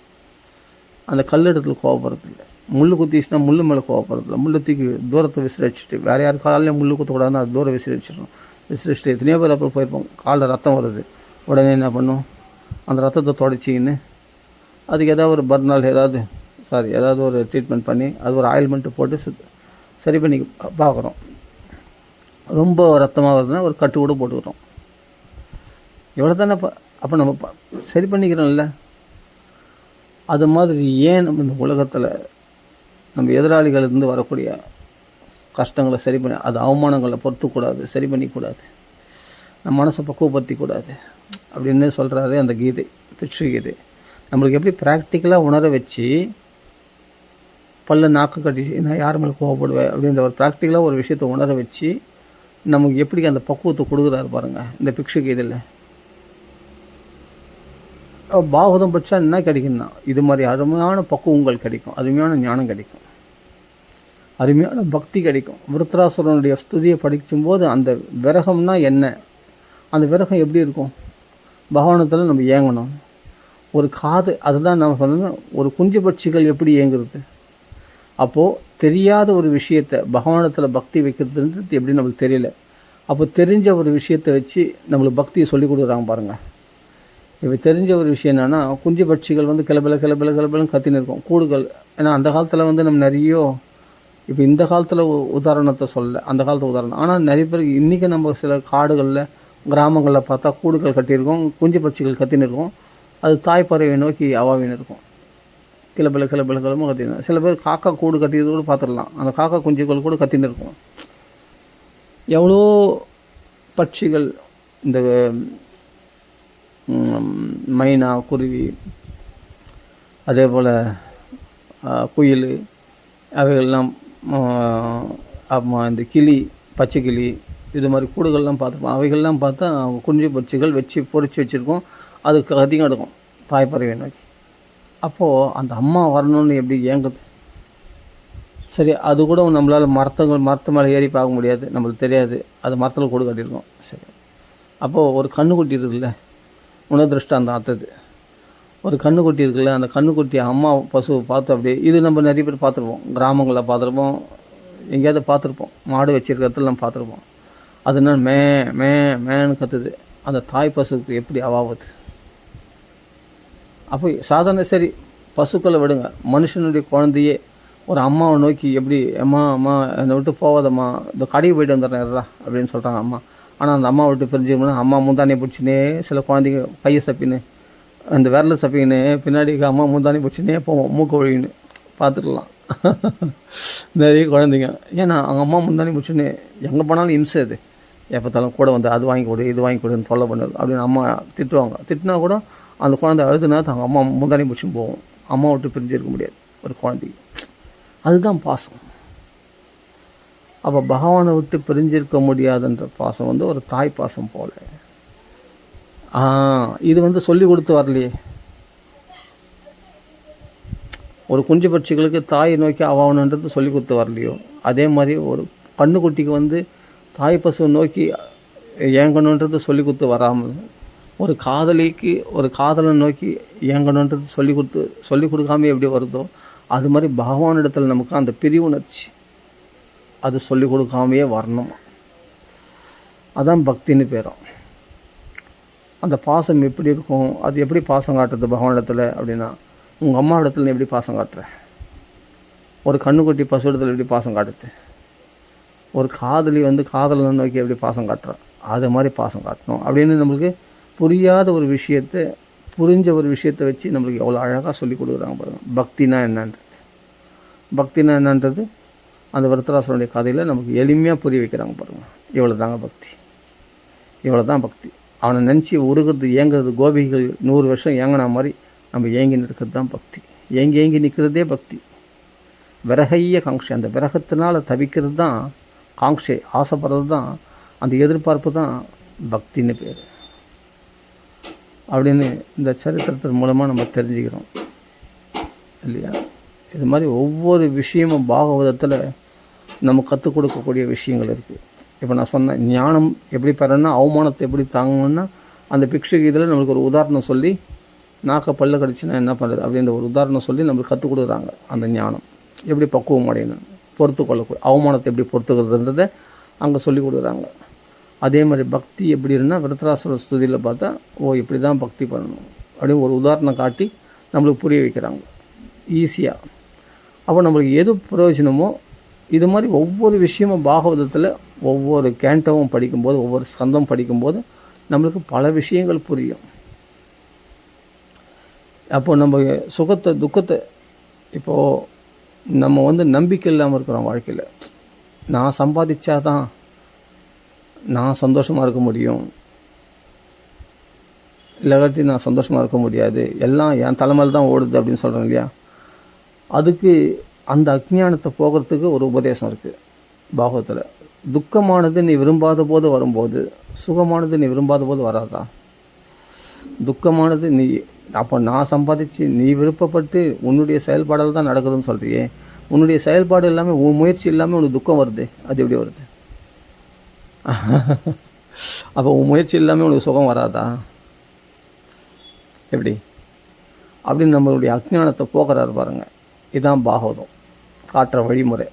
அந்த கல் இடத்துல கோவப்படுறதில்லை. முள் குத்திச்சுன்னா முள் மேலே கோவப்படுறதில்ல. முள்ளை தூக்கி தூரத்தை விசிறடிச்சிட்டு வேறு யார் காலையில் முள் குத்தக்கூடாதுன்னு அது தூரம் விசிறடிச்சிடணும். சிருஷ்டி எத்தனையோ பேர் அப்புறம் போயிருப்போம். காலில் ரத்தம் வருது, உடனே என்ன பண்ணும், அந்த ரத்தத்தை தொடச்சிக்கின்னு அதுக்கு ஏதாவது ஒரு பர்னால் ஏதாவது ஒரு ட்ரீட்மெண்ட் பண்ணி அது ஒரு ஆயில்மெண்ட்டு போட்டு சரி பண்ணி பார்க்குறோம். ரொம்ப ரத்தமாக வருதுன்னா ஒரு கட்டு கூட போட்டுக்கிறோம். இவ்வளோ தானே. அப்போ நம்ம சரி பண்ணிக்கிறோம்ல. அது மாதிரி ஏன் நம்ம இந்த உலகத்தில் நம்ம எதிராளிகளிலிருந்து வரக்கூடிய கஷ்டங்களை சரி பண்ணி, அது அவமானங்களை பொறுத்துக்கூடாது, சரி பண்ணிக்கூடாது, நம்ம மனசை பக்குவப்படுத்திக்கூடாது அப்படின்னு சொல்கிறாரு அந்த கீதை, பிக்ஷு கீதை. நம்மளுக்கு எப்படி ப்ராக்டிக்கலாக உணர வச்சு, நாக்கு கட்டிச்சு நான் யார் மேலே கோவப்படுவேன் அப்படின்ற ஒரு ப்ராக்டிக்கலாக ஒரு விஷயத்தை உணர வச்சு நமக்கு எப்படி அந்த பக்குவத்தை கொடுக்குறாரு பாருங்கள் இந்த பிக்ஷு கீதையில். பாகவதம் படித்தா என்ன கிடைக்கும்னா இது மாதிரி அருமையான பக்குவங்கள் கிடைக்கும், அருமையான ஞானம் கிடைக்கும், அருமையான பக்தி கிடைக்கும். விருத்ராசுரனுடைய ஸ்துதியை படிக்கும்போது அந்த விரகம்னா என்ன, அந்த விரகம் எப்படி இருக்கும், பகவானத்தில் நம்ம ஏங்கணும். ஒரு காது, அதுதான் நம்ம சொல்லணும், ஒரு குஞ்சு பட்சிகள் எப்படி ஏங்குறது. அப்போது தெரியாத ஒரு விஷயத்தை பகவானத்தில் பக்தி வைக்கிறதுன்றது எப்படி நம்மளுக்கு தெரியல. அப்போ தெரிஞ்ச ஒரு விஷயத்தை வச்சு நம்மளுக்கு பக்தியை சொல்லி கொடுக்குறாங்க பாருங்கள். இப்போ தெரிஞ்ச ஒரு விஷயம் என்னென்னா, குஞ்சு பட்சிகள் கிளப்பிலன்னு கத்தின்னு இருக்கும் கூடுகள். ஏன்னா அந்த காலத்தில் நம்ம நிறைய, இப்போ இந்த காலத்தில் உதாரணத்தை சொல்ல, அந்த காலத்து உதாரணம். ஆனால் நிறைய பேர் இன்றைக்கி நம்ம சில காடுகளில் கிராமங்களில் பார்த்தா கூடுகள் கட்டியிருக்கோம், குஞ்சு பட்சிகள் கத்தின்னு இருக்கும். அது தாய்ப்பறவை நோக்கி அவாவின்னு இருக்கும், கிளப்பிலமாக கத்தின்னு. சில பேர் காக்கா கூடு கட்டியது கூட பார்த்துடலாம், அந்த காக்கா குஞ்சுகள் கூட கத்தின்னு இருக்கும். எவ்வளோ பட்சிகள், இந்த மைனா, குருவி, அதே போல் குயில், அவைகள்லாம், இந்த கிளி, பச்சை கிளி, இது மாதிரி கூடுகள்லாம் பார்த்துப்போம். அவைகள்லாம் பார்த்தா குஞ்சு பட்சிகள் வச்சு பொறிச்சு வச்சுருக்கோம், அதுக்கு அதிகம் எடுக்கும் தாய்ப்பறவை நோக்கி. அப்போது அந்த அம்மா வரணும்னு எப்படி ஏங்குது. சரி, அது கூட நம்மளால் மரத்து மேலே ஏறி பார்க்க முடியாது, நம்மளுக்கு தெரியாது, அது மரத்தில் கூடு கட்டியிருக்கோம். சரி, அப்போது ஒரு கண்ணுக்குட்டி இருக்குல்ல, உணதிருஷ்டாந்தம் அடுத்தது ஒரு கண்ணுக்குட்டி இருக்குல்ல, அந்த கண்ணுக்குட்டி அம்மா பசுவை பார்த்து அப்படியே, இது நம்ம நிறைய பேர் பார்த்துருப்போம், கிராமங்களில் பார்த்துருப்போம், எங்கேயாவது பார்த்துருப்போம், மாடு வச்சிருக்கிறதுல நம்ம பார்த்துருப்போம். அது என்ன மேன்னு கத்துது, அந்த தாய் பசுக்கு எப்படி அவாவுது. அப்போ சாதாரண சரி பசுக்களை விடுங்க, மனுஷனுடைய குழந்தையே ஒரு அம்மாவை நோக்கி எப்படி, அம்மா என்னை விட்டு போவாதம்மா, இந்த கடைக்கு போய்ட்டு வந்துடுறேன்டா அப்படின்னு சொல்கிறாங்க அம்மா. ஆனால் அந்த அம்மா விட்டு பிரிஞ்சுக்கணும்னா அம்மா முந்தானியை பிடிச்சினே, சில குழந்தைங்க பைய சப்பின்னு, அந்த விரலை சப்பின்னு பின்னாடி அம்மா முந்தானி பிடிச்சினே போவோம், மூக்க ஒழின்னு பார்த்துக்கலாம் நிறைய குழந்தைங்க. ஏன்னா அவங்க அம்மா முந்தானி பிடிச்சின்னு எங்கே போனாலும் இம்சை, அது எப்போத்தாலும் கூட வந்து அது வாங்கி கொடு இது வாங்கி கொடுன்னு தொல்லை பண்ணுது அப்படின்னு அம்மா திட்டுவாங்க. திட்டினா கூட அந்த குழந்தை அழுதுனா அவங்க அம்மா முந்தானி பிடிச்சின்னு போவோம். அம்மா விட்டு பிரிஞ்சிருக்க முடியாது ஒரு குழந்தைக்கு. அதுதான் பாசம். அப்போ பகவானை விட்டு பிரிஞ்சிருக்க முடியாதுன்ற பாசம் ஒரு தாய் பாசம் போல. இது சொல்லி கொடுத்து வரலையே. ஒரு குஞ்சு பட்சிகளுக்கு தாயை நோக்கி ஆவாகணுன்றது சொல்லி கொடுத்து வரலையோ, அதே மாதிரி ஒரு கண்ணுக்குட்டிக்கு தாய் பசுவை நோக்கி ஏங்கணுன்றது சொல்லி கொடுத்து வராமல், ஒரு காதலிக்கு ஒரு காதலனை நோக்கி ஏங்கணுன்றது சொல்லி கொடுக்காம எப்படி வருதோ, அது மாதிரி பகவானிடத்தில் நமக்கு அந்த பிரிவுணர்ச்சி அது சொல்லி கொடுக்காமையே வரணும். அதான் பக்தின்னு பேரும். அந்த பாசம் எப்படி இருக்கும், அது எப்படி பாசம் காட்டுறது பகவானிடத்தில் அப்படின்னா, உங்கள் அம்மா இடத்துல எப்படி பாசம் காட்டுற, ஒரு கண்ணுக்குட்டி பசு இடத்துல எப்படி பாசம் காட்டுது, ஒரு காதலி காதலனை நோக்கி எப்படி பாசம் காட்டுற, அது மாதிரி பாசம் காட்டணும் அப்படின்னு நம்மளுக்கு புரியாத ஒரு விஷயத்தை புரிஞ்ச ஒரு விஷயத்தை வச்சு நம்மளுக்கு எவ்வளோ அழகாக சொல்லி கொடுக்குறாங்க பாருங்கள். பக்தினா என்னன்றது அந்த விருத்தராசுரனுடைய கதையில் நமக்கு எளிமையாக புரிய வைக்கிறாங்க பாருங்கள். இவ்வளோ தான் பக்தி. அவனை நினச்சி உருகிறது ஏங்குறது, கோபிகள் 100 வருஷம் ஏங்கின மாதிரி நம்ம ஏங்கி நிற்கிறது தான் பக்தி. ஏங்கி நிற்கிறதே பக்தி. விரகைய காங்ஷை, அந்த விரகத்தினால் தவிக்கிறது தான் காங்ஷை, ஆசைப்படுறது தான், அந்த எதிர்பார்ப்பு தான் பக்தின்னு பேர் அப்படின்னு இந்த சரித்திரத்தின் மூலமாக நம்ம தெரிஞ்சுக்கிறோம் இல்லையா. இது மாதிரி ஒவ்வொரு விஷயமும் பாகவதத்தில் நம்ம கற்றுக் கொடுக்கக்கூடிய விஷயங்கள் இருக்குது. இப்போ நான் சொன்னேன், ஞானம் எப்படி பெறணும்னா, அவமானத்தை எப்படி தாங்கணும்னா, அந்த பிக்ஷு கீதையில் நம்மளுக்கு ஒரு உதாரணம் சொல்லி, நாக்க பல்ல கடிச்சுன்னா என்ன பண்ணுறது அப்படின்ற ஒரு உதாரணம் சொல்லி நம்மளுக்கு கற்றுக் கொடுக்குறாங்க. அந்த ஞானம் எப்படி பக்குவம் அடையணும், பொறுத்து கொள்ளக்கூடிய அவமானத்தை எப்படி பொறுத்துக்கிறதுன்றதை அங்கே சொல்லி கொடுக்குறாங்க. அதே மாதிரி பக்தி எப்படி இருந்தால் விருத்தராசுர ஸ்துதியில் பார்த்தா இப்படி தான் பக்தி பண்ணணும் அப்படின்னு ஒரு உதாரணம் காட்டி நம்மளுக்கு புரிய வைக்கிறாங்க ஈஸியாக. அப்போ நம்மளுக்கு எது பிரயோஜனமோ இது மாதிரி ஒவ்வொரு விஷயமும் பாகவதத்தில் ஒவ்வொரு கேண்டவும் படிக்கும்போது ஒவ்வொரு ஸ்கந்தம் படிக்கும்போது நம்மளுக்கு பல விஷயங்கள் புரியும். அப்போ நம்ம சுகத்தை துக்கத்தை இப்போது நம்ம நம்பிக்கை இல்லாமல் இருக்கிறோம் வாழ்க்கையில். நான் சம்பாதிச்சாதான் நான் சந்தோஷமாக இருக்க முடியும், இல்லாட்டி நான் சந்தோஷமாக இருக்க முடியாது, எல்லாம் என் தலைமையில் தான் ஓடுது அப்படின்னு சொல்கிறேன் இல்லையா. அதுக்கு அந்த அஜ்ஞானத்தை போகிறதுக்கு ஒரு உபதேசம் இருக்குது பாகவத்தில். துக்கமானது நீ விரும்பாத போது வரும்போது சுகமானது நீ விரும்பாத போது வராதா? துக்கமானது நீ அப்போ நான் சம்பாதிச்சு நீ விருப்பப்பட்டு உன்னுடைய செயல்பாடால் தான் நடக்குதுன்னு சொல்கிறியே, உன்னுடைய செயல்பாடு இல்லாமல் உன் முயற்சி இல்லாமல் உனக்கு துக்கம் வருது, அது எப்படி வருது? அப்போ உன் முயற்சி இல்லாமல் உனக்கு சுகம் வராதா? எப்படி அப்படின்னு நம்மளுடைய அஜ்ஞானத்தை போக்குறாரு பாருங்கள். இதுதான் பாகவதம் காட்டுற வழிமுறை.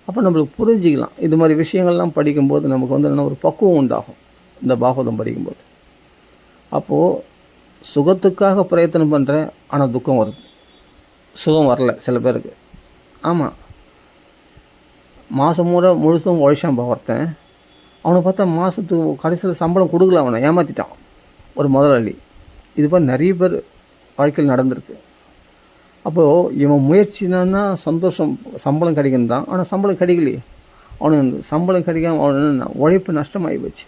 அப்போ நம்மளுக்கு புரிஞ்சிக்கலாம். இது மாதிரி விஷயங்கள்லாம் படிக்கும்போது நமக்கு என்ன ஒரு பக்குவம் உண்டாகும் இந்த பாகவதம் படிக்கும்போது. அப்போது சுகத்துக்காக பிரயத்தனம் பண்ணுறேன், ஆனால் துக்கம் வருது, சுகம் வரல சில பேருக்கு. ஆமாம், மாதம் முழுசும் உழைச்சான் ஒருத்தன், அவனை பார்த்தா மாதத்துக்கு கடைசியில் சம்பளம் கொடுக்கல, அவனை ஏமாற்றிட்டான் ஒரு முதலாளி. இது மாதிரி நிறைய பேர் வாழ்க்கையில் நடந்திருக்கு. அப்போது இவன் முயற்சினா சந்தோஷம் சம்பளம் கிடைக்குன்னு தான், ஆனால் சம்பளம் கிடைக்கலையே, அவனுக்கு சம்பளம் கிடைக்காம அவனு உழைப்பு நஷ்டமாகி போச்சு.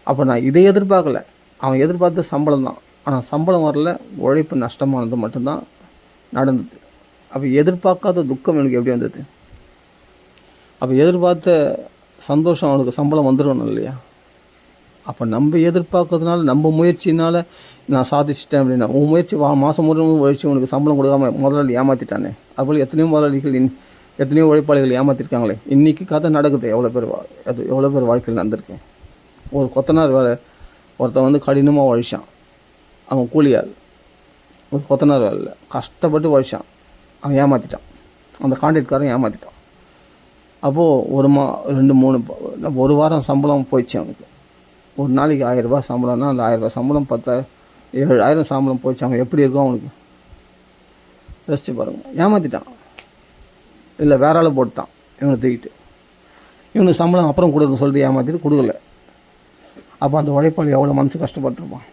அப்போ நான் இதை எதிர்பார்க்கல, அவன் எதிர்பார்த்த சம்பளம் தான், ஆனால் சம்பளம் வரல, உழைப்பு நஷ்டமானது மட்டும்தான் நடந்தது. அப்போ எதிர்பார்க்காத துக்கம் எனக்கு எப்படி வந்தது? அப்போ எதிர்பார்த்த சந்தோஷம் அவனுக்கு சம்பளம் வந்துடணும் இல்லையா? அப்போ நம்ம எதிர்பார்க்கறதுனால நம்ம முயற்சினால் நான் சாதிச்சிட்டேன் அப்படின்னா, உன் முயற்சி மாதம் முழுவதும் உழைச்சி உனக்கு சம்பளம் கொடுக்காம முதலாளி ஏமாற்றிட்டானே. அதுபோல் எத்தனையோ முதலாளிகள் எத்தனையோ உழைப்பாளிகள் ஏமாற்றிருக்காங்களே. இன்றைக்கி கதை நடக்குது, எவ்வளோ பேர் வாழ்க்கையில் நடந்திருக்கேன். ஒரு கொத்தனார் வேலை ஒருத்தன் கடினமாக உழைச்சான், அவன் கூலியார். ஒரு கொத்தனார் வேலையில் கஷ்டப்பட்டு உழைச்சான், அவன் ஏமாற்றிட்டான், அந்த கான்ட்ராக்ட்காரன் ஏமாற்றிட்டான். அப்போது 2-3 ஒரு வாரம் சம்பளம் போயிடுச்சு அவனுக்கு. ஒரு நாளைக்கு 1000 ரூபா சம்பளம்னா அந்த 1000 ரூபா சம்பளம் 7,000 சம்பளம் போயிடுச்சு. அவன் எப்படி இருக்கும் அவனுக்கு யோசிச்சு பாருங்கள். ஏமாற்றிட்டான், இல்லை வேற ஆள் போட்டான், இவனை தூக்கிட்டு இவனுக்கு சம்பளம் அப்புறம் கொடுக்குன்னு சொல்லிட்டு ஏமாற்றிட்டு கொடுக்கல. அப்போ அந்த உழைப்பாளி எவ்வளோ மனசு கஷ்டப்பட்டுருப்பான்.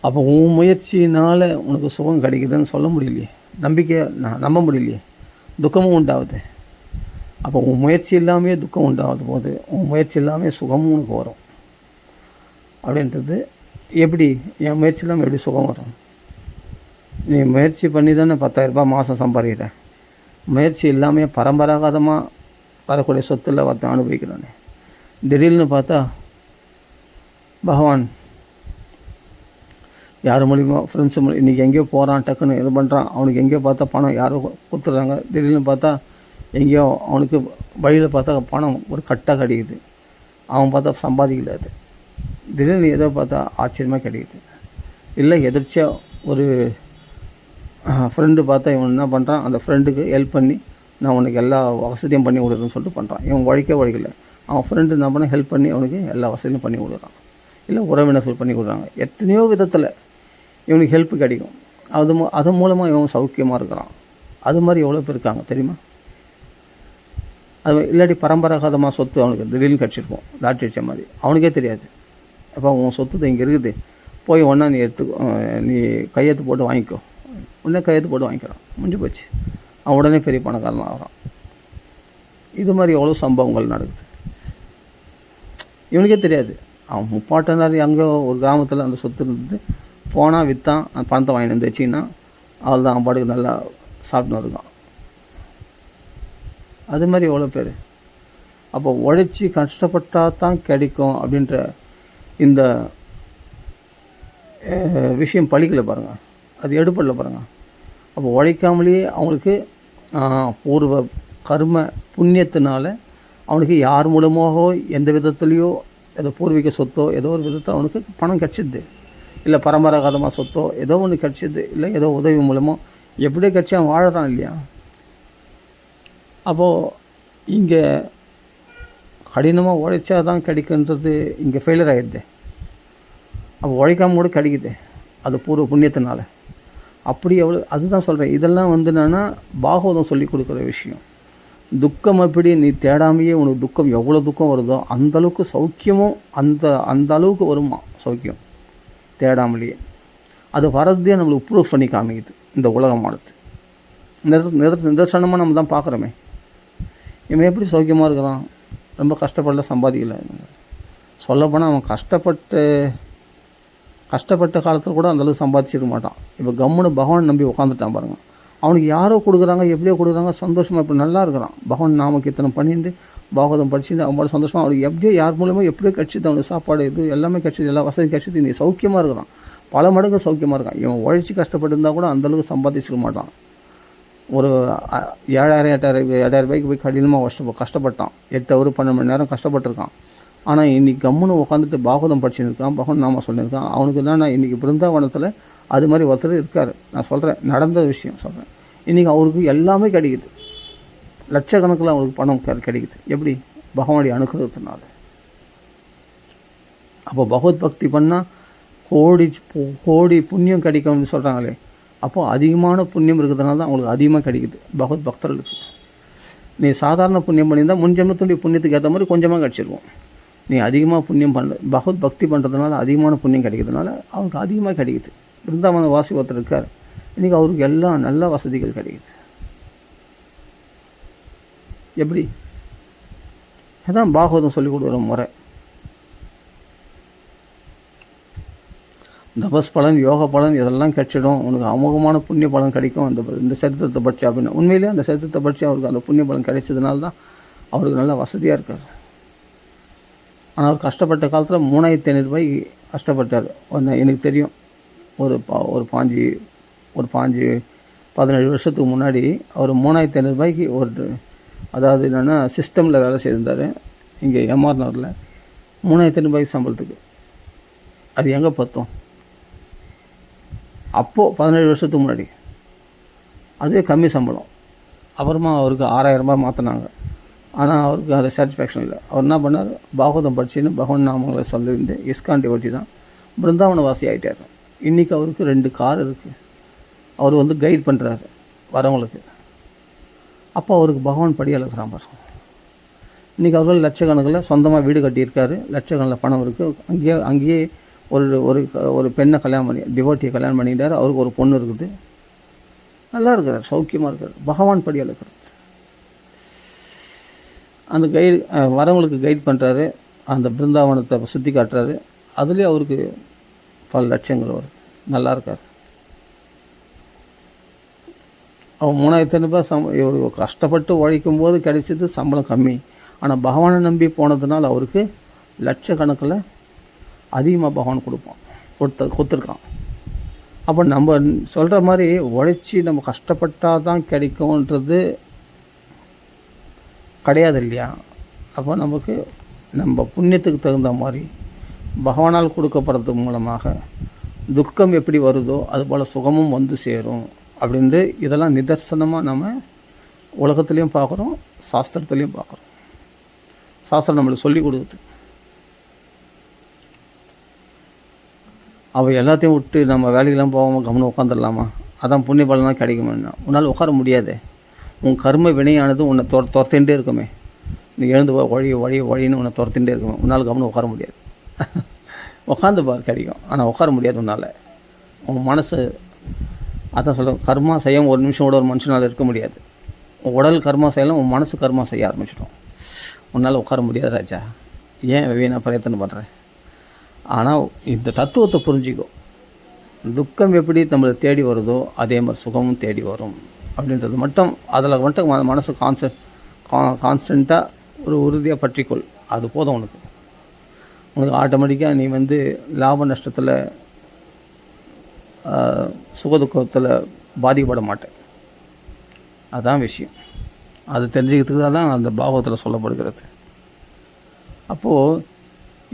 அப்போ உன் முயற்சினால் உனக்கு சுகம் கிடைக்குதுன்னு சொல்ல முடியலையே, நம்பிக்கையை நம்ப முடியலையே, துக்கமும் உண்டாகுது. அப்போ உன் முயற்சி இல்லாமே துக்கம் உண்டாகுது போது உன் முயற்சி இல்லாமே சுகமும் உனக்கு வரும். அப்படின்றது எப்படி? என் முயற்சி இல்லாமல் எப்படி சுகம் வரும்? நீ முயற்சி பண்ணி தானே 10,000 ரூபாய் மாதம் சம்பாதிக்கிற. முயற்சி இல்லாமல் பரம்பராகதமாக வரக்கூடிய சொத்தில் ஒருத்தன் அனுபவிக்கிறானே. திடீர்னு பார்த்தா பகவான் யார் மூலிமா ஃப்ரெண்ட்ஸு இன்றைக்கி எங்கேயோ போகிறான், டக்குன்னு இது பண்ணுறான், அவனுக்கு எங்கேயோ பார்த்தா பணம் யாரோ கொடுத்துட்றாங்க. திடீர்னு பார்த்தா எங்கேயோ அவனுக்கு வழியில் பார்த்தா பணம் ஒரு கட்டாக கிடைக்குது. அவன் பார்த்தா சம்பாதிக்கல, அது திடீர்னு ஏதோ பார்த்தா ஆச்சரியமாக கிடைக்குது. இல்லை எதிர்ச்சியாக ஒரு ஃப்ரெண்டு பார்த்தா இவன் என்ன பண்ணுறான், அந்த ஃப்ரெண்டுக்கு ஹெல்ப் பண்ணி நான் உனக்கு எல்லா வசதியும் பண்ணி கொடுக்குறேன்னு சொல்லிட்டு பண்ணுறான். இவன் உழைக்கல, அவன் ஃப்ரெண்டு என்ன பண்ண ஹெல்ப் பண்ணி அவனுக்கு எல்லா வசதியும் பண்ணி கொடுக்குறான். இல்லை உறவினர்கள் பண்ணி கொடுக்குறாங்க. எத்தனையோ விதத்தில் இவனுக்கு ஹெல்ப் கிடைக்கும். அது மூலமாக இவன் சௌக்கியமாக இருக்கிறான். அது மாதிரி எவ்வளோ பேர் இருக்காங்க தெரியுமா? அது இல்லாட்டி பரம்பராகதமாக சொத்து அவனுக்கு திடீர்னு கிடச்சிருக்கும், லாட்ரி அடித்த மாதிரி, அவனுக்கே தெரியாது. அப்போ உன் சொத்து இங்கே இருக்குது, போய் ஒன்றா நீ கையெழுத்து போட்டு வாங்கிக்கோ. உடனே கையெழுத்து போட்டு வாங்கிக்கிறான், முடிஞ்சு போச்சு. அவன் உடனே பெரிய பணக்காரன் ஆகிறான். இது மாதிரி எவ்வளோ சம்பவங்கள் நடக்குது, இவனுக்கே தெரியாது. அவன் முப்பாட்டனார் அங்கே ஒரு கிராமத்தில் அந்த சொத்து இருந்தது, போனால் விற்றான், அந்த பணத்தை வாங்கிட்டு வந்து வச்சிங்கன்னா அவள் தான் அவன் பாட்டுக்கு நல்லா சாப்பிட்டு இருக்கான். அது மாதிரி எவ்வளோ பேர். அப்போ உழைச்சி கஷ்டப்பட்டால் தான் கிடைக்கும் அப்படின்ற இந்த விஷயம் பழிக்கலை பாருங்கள், அது எடுப்படல பாருங்கள். அப்போ உழைக்காமலேயே அவங்களுக்கு பூர்வ கர்ம புண்ணியத்தினால அவனுக்கு யார் மூலமாகவோ எந்த விதத்துலேயோ ஏதோ பூர்வீக சொத்தோ ஏதோ ஒரு விதத்தில் அவனுக்கு பணம் கிடச்சிது, இல்லை பரம்பராகதமாக சொத்தோ ஏதோ ஒன்று கிடச்சிது, இல்லை ஏதோ உதவி மூலமோ எப்படியோ கிடச்சி அவன் வாழறான் இல்லையா? அப்போது இங்கே கடினமாக உழைச்சா தான் கிடைக்குன்றது இங்கே ஃபெயிலியர் ஆகிடுது. அப்போ உழைக்காம கூட கிடைக்குது, அது பூர்வ புண்ணியத்தினால. அப்படி அதுதான் சொல்கிறேன். இதெல்லாம் என்னென்னா பாகவதம் சொல்லி கொடுக்குற விஷயம். துக்கம் எப்படி நீ தேடாமையே உனக்கு துக்கம் எவ்வளோ துக்கம் வருதோ அந்தளவுக்கு சௌக்கியமும் அந்த அளவுக்கு வருமா சௌக்கியம் தேடாமலேயே. அது வரதே நம்மளுக்கு ப்ரூஃப் பண்ணி காமிக்குது இந்த உலகமானது. நிதர்சனமாக நம்ம தான் பார்க்குறோமே. இவன் எப்படி சௌக்கியமாக இருக்கிறான், ரொம்ப கஷ்டப்படல, சம்பாதிக்கல. சொல்லப்போனால் அவன் கஷ்டப்பட்ட காலத்தில் கூட அந்தளவுக்கு சம்பாதிச்சிருக்க மாட்டான். இப்போ கம்முன்னு பகவான் நம்பி உட்காந்துட்டான் பாருங்கள். அவனுக்கு யாரோ கொடுக்குறாங்க, எப்படியோ கொடுக்குறாங்க, சந்தோஷமாக இப்போ நல்லா இருக்கிறான். பகவான் நாம கீர்த்தனம் பண்ணிட்டு பாகவதம் படிச்சுட்டு அவனோட சந்தோஷமாக அவனுக்கு எப்படியோ யார் மூலமாக எப்படியோ கிடச்சிது, அவனுக்கு சாப்பாடு இது எல்லாமே கிடச்சிது, எல்லா வசதி கிடச்சிது, நீ சௌக்கியமாக இருக்கிறான், பல மடங்கு சௌக்கியமாக இருக்கான். இவன் உழைச்சி கஷ்டப்பட்டு இருந்தால் கூட அந்தளவுக்கு சம்பாதிச்சிக்க மாட்டான். ஒரு 7,000 ரூபாய்க்கு போய் கடினமாக கஷ்டப்பட்டான். 8 ஹவர் 12 மணி நேரம் கஷ்டப்பட்டுருக்கான். ஆனால் இன்றைக்கி கம்முன்னு உட்காந்துட்டு பாகவதம் படிச்சுன்னு இருக்கான், பகவான் நாம சொல்லியிருக்கான். அவனுக்கு என்னன்னா இன்றைக்கி பிருந்தாவனத்தில் அது மாதிரி ஒருத்தர் இருக்கார். நான் சொல்கிறேன், நடந்த விஷயம் சொல்கிறேன். இன்றைக்கி அவருக்கு எல்லாமே கிடைக்குது, லட்சக்கணக்கில் அவருக்கு பணம் கிடைக்குது. எப்படி? பகவானுடைய அனுகிரகத்தினால. அப்போ பகவத் பக்தி பண்ணால் கோடி புண்ணியம் கிடைக்கும்னு சொல்கிறாங்களே. அப்போது அதிகமான புண்ணியம் இருக்கிறதுனால தான் அவங்களுக்கு அதிகமாக கிடைக்குது பகவத் பக்தர்களுக்கு. நீ சாதாரண புண்ணியம் பண்ணியிருந்தால் முன்ஜென்மத்துடைய புண்ணியத்துக்கு ஏற்ற மாதிரி கொஞ்சமாக கிடச்சிருக்கும். நீ அதிகமாக புண்ணியம் பகவத் பக்தி பண்ணுறதுனால அதிகமான புண்ணியம் கிடைக்கிறதுனால அவருக்கு அதிகமாக கிடைக்குது. பிருந்தாவன வாசி ஒருத்தர் இருக்கார், இன்றைக்கி அவருக்கு எல்லாம் நல்ல வசதிகள் கிடைக்குது. எப்படி? அதான் பாகவதம் சொல்லிக் கொடுக்குற முறை. தபஸ் பலன், யோக பலன் இதெல்லாம் கிடைச்சிடும், உனக்கு அமோகமான புண்ணிய பலன் கிடைக்கும் இந்த சரித்திரத்தை படிச்சு அப்படின்னு. உண்மையிலேயே அந்த சரித்திரத்தை படித்து அவருக்கு அந்த புண்ணிய பலன் கிடைச்சதுனால தான் அவருக்கு நல்லா வசதியாக இருக்கார். ஆனால் அவர் கஷ்டப்பட்ட காலத்தில் 3,500 ரூபாய்க்கு கஷ்டப்பட்டார். எனக்கு தெரியும், ஒரு 17 வருஷத்துக்கு முன்னாடி அவர் 3,500 ரூபாய்க்கு அதாவது என்னென்னா சிஸ்டமில் வேலை செய்திருந்தார் இங்கே எம்ஆர் நகரில். 3,500 ரூபாய்க்கு சம்பளத்துக்கு அது எங்கே பற்றும்? அப்போது 17 வருஷத்துக்கு முன்னாடி அதுவே கம்மி சம்பளம். அப்புறமா அவருக்கு 6,000 ரூபாய் மாற்றினாங்க. ஆனால் அவருக்கு அது சாட்டிஸ்ஃபேக்ஷன் இல்லை. அவர் என்ன பண்ணார், பாகவதம் படிச்சுன்னு பகவான் நாமங்களை சொல்லிருந்து இஸ்கான் டிவோட்டி தான், பிருந்தாவன வாசி ஆகிட்டார். இன்றைக்கி அவருக்கு 2 கார் இருக்குது. அவர் கைட் பண்ணுறாரு வரவங்களுக்கு. அப்போ அவருக்கு பகவான் படி அளக்குறான் பாருங்க. இன்றைக்கி அவர்கள் லட்சக்கணக்கில் சொந்தமாக வீடு கட்டியிருக்காரு, லட்சக்கணக்கில் பணம் இருக்குது. அங்கேயே ஒரு பெண்ணை கல்யாணம் பண்ணி டிவோட்டியை கல்யாணம் பண்ணிக்கிட்டார். அவருக்கு ஒரு பொண்ணு இருக்குது, நல்லா இருக்கிறார், சௌக்கியமாக இருக்கார். பகவான் படி அளக்கிறது. அந்த வரவங்களுக்கு கைட் பண்ணுறாரு, அந்த பிருந்தாவனத்தை சுற்றி காட்டுறாரு. அதுலேயே அவருக்கு பல லட்சங்கள் வருது, நல்லா இருக்கார். அவன் 3,500 ரூபாய் இவர் கஷ்டப்பட்டு உழைக்கும் போது கிடைச்சது சம்பளம் கம்மி. ஆனால் பகவானை நம்பி போனதுனால அவருக்கு லட்சக்கணக்கில் அதிகமாக பகவான் கொடுத்துருக்கான். அப்போ நம்ம சொல்கிற மாதிரி உழைச்சி நம்ம கஷ்டப்பட்டால் தான் கிடைக்கும்ன்றது கிடையாது இல்லையா? அப்போ நமக்கு நம்ம புண்ணியத்துக்கு தகுந்த மாதிரி பகவானால் கொடுக்கப்படுறது மூலமாக துக்கம் எப்படி வருதோ அதுபோல் சுகமும் வந்து சேரும் அப்படின்ட்டு இதெல்லாம் நிதர்சனமாக நம்ம உலகத்துலேயும் பார்க்குறோம், சாஸ்திரத்துலேயும் பார்க்குறோம். சாஸ்திரம் நம்மளுக்கு சொல்லி கொடுக்குது. அவள் எல்லாத்தையும் விட்டு நம்ம வேலைக்கெல்லாம் போகாமல் கவனம் உட்காந்துடலாமா? அதான் புண்ணிய பலனாக கிடைக்குமான்னா உன்னால் உட்கார முடியாது. உன் கர்ம வினையானது உன்னை துரத்திகிட்டே இருக்குமே. நீ எழுந்து வழின்னு உன்னை துரத்திகிட்டே இருக்குமே. உன்னால் கவனம் உட்கார முடியாது. உட்காந்து பார், கிடைக்கும். ஆனால் உட்கார முடியாது உன்னால். உன் மனசு அதான் சொல்ல, கர்மா செய்ய ஒரு நிமிஷம் கூட ஒரு மனுஷனால் இருக்க முடியாது. உன் உடல் கர்மா செய்யலாம், உன் மனசு கர்மா செய்ய ஆரம்பிச்சிட்டோம். உன்னால் உட்கார முடியாது ராஜா. ஏன் வீணாக பிரயத்தனம் பண்ணுறேன்? ஆனால் இந்த தத்துவத்தை புரிஞ்சிக்கோ. துக்கம் எப்படி நம்மளை தேடி வருதோ அதே மாதிரி சுகமும் தேடி வரும் அப்படின்றது மட்டும் அதில் மட்டும் மனசு கான்ஸ்டண்ட்டாக ஒரு உறுதியாக பற்றிக்கொள். அது போதும் உனக்கு. ஆட்டோமேட்டிக்காக நீ லாப நஷ்டத்தில் சுகதுக்கத்தில் பாதிக்கப்பட மாட்டேன். அதுதான் விஷயம். அது தெரிஞ்சுக்கிறதுக்கு தான் அந்த பாகவத்தில் சொல்லப்படுகிறது. அப்போது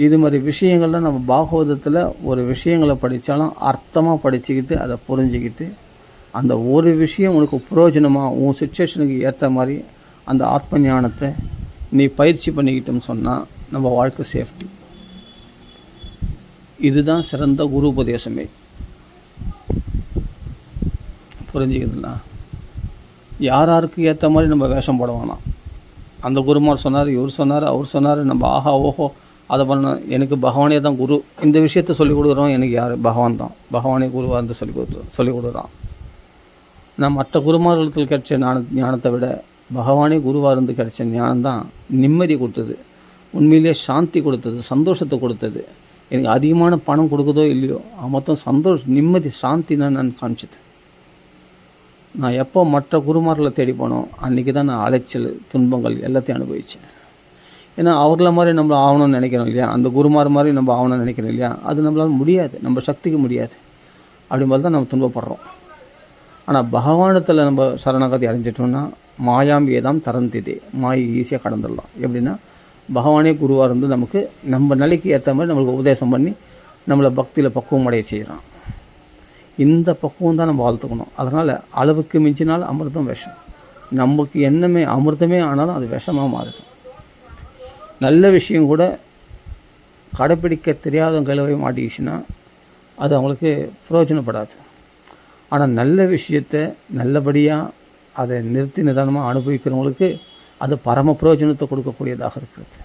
இது மாதிரி விஷயங்கள்லாம் நம்ம பாகவதத்தில் ஒரு விஷயங்களை படித்தாலும் அர்த்தமாக படிச்சுக்கிட்டு அதை புரிஞ்சுக்கிட்டு அந்த ஒரு விஷயம் உனக்கு பிரயோஜனமாக உன் சுச்சுவேஷனுக்கு ஏற்ற மாதிரி அந்த ஆத்ம ஞானத்தை நீ பயிற்சி பண்ணிக்கிட்டோம்னு சொன்னால் நம்ம வாழ்க்கை சேஃப்டி. இதுதான் சிறந்த குரு உபதேசமே. புரிஞ்சுக்கிறதுங்களா? யாருக்கு ஏற்ற மாதிரி நம்ம வேஷம் போட வேணாம். அந்த குருமார் சொன்னார், இவர் சொன்னார், அவர் சொன்னார், நம்ம ஆஹா ஓஹோ அதை பண்ண. எனக்கு பகவானே தான் குரு. இந்த விஷயத்த சொல்லிக் கொடுக்குறோம் எனக்கு யார்? பகவான் தான். பகவானே குருவாக இருந்து சொல்லிக் கொடுக்குறான். நான் மற்ற குருமார்களுக்கு கிடைச்ச ஞானத்தை விட பகவானே குருவாக இருந்து கிடைச்ச ஞானம் தான் நிம்மதி கொடுத்தது, உண்மையிலே சாந்தி கொடுத்தது, சந்தோஷத்தை கொடுத்தது. எனக்கு அதிகமான பணம் கொடுக்குதோ இல்லையோ மொத்தம் சந்தோஷம், நிம்மதி, சாந்தி தான் நான் காமிச்சது. நான் எப்போ மற்ற குருமார்களை தேடி போனோம் அன்றைக்கி தான் நான் அலைச்சல், துன்பங்கள் எல்லாத்தையும் அனுபவித்தேன். ஏன்னா அவர்கள மாதிரி நம்ம ஆகணும்னு நினைக்கிறோம் இல்லையா, அந்த குருமார் மாதிரி நம்ம ஆகணும்னு நினைக்கிறோம் இல்லையா, அது நம்மளால் முடியாது, நம்ம சக்திக்கு முடியாது. அப்படிம்போது தான் நம்ம துன்பப்படுறோம். ஆனால் பகவானத்தில் நம்ம சரணாகதி அடைஞ்சிட்டோம்னா மாயாம்பியை தான் தரந்திதே, மாயை ஈஸியாக கடந்துடலாம். எப்படின்னா பகவானே குருவாக இருந்து நமக்கு நம்ம நிலைக்கு ஏற்ற மாதிரி நம்மளுக்கு உபதேசம் பண்ணி நம்மளை பக்தியில் பக்குவம் அடைய செய்கிறான். இந்த பக்குவம் தான் நம்ம வாழ்த்துக்கணும். அதனால் அளவுக்கு மிஞ்சினால் அமிர்தம் விஷம். நமக்கு என்னமே அமிர்தமே ஆனாலும் அது விஷமாக மாறுது. நல்ல விஷயம் கூட கடைப்பிடிக்க தெரியாதவங்க கையில் போய் மாட்டிக்கிச்சுன்னா அது அவங்களுக்கு பிரயோஜனப்படாது. ஆனால் நல்ல விஷயத்தை நல்லபடியாக அதை நிறுத்தி நிதானமாக அனுபவிக்கிறவங்களுக்கு அது பரம பிரயோஜனத்தை கொடுக்கக்கூடியதாக இருக்கிறது.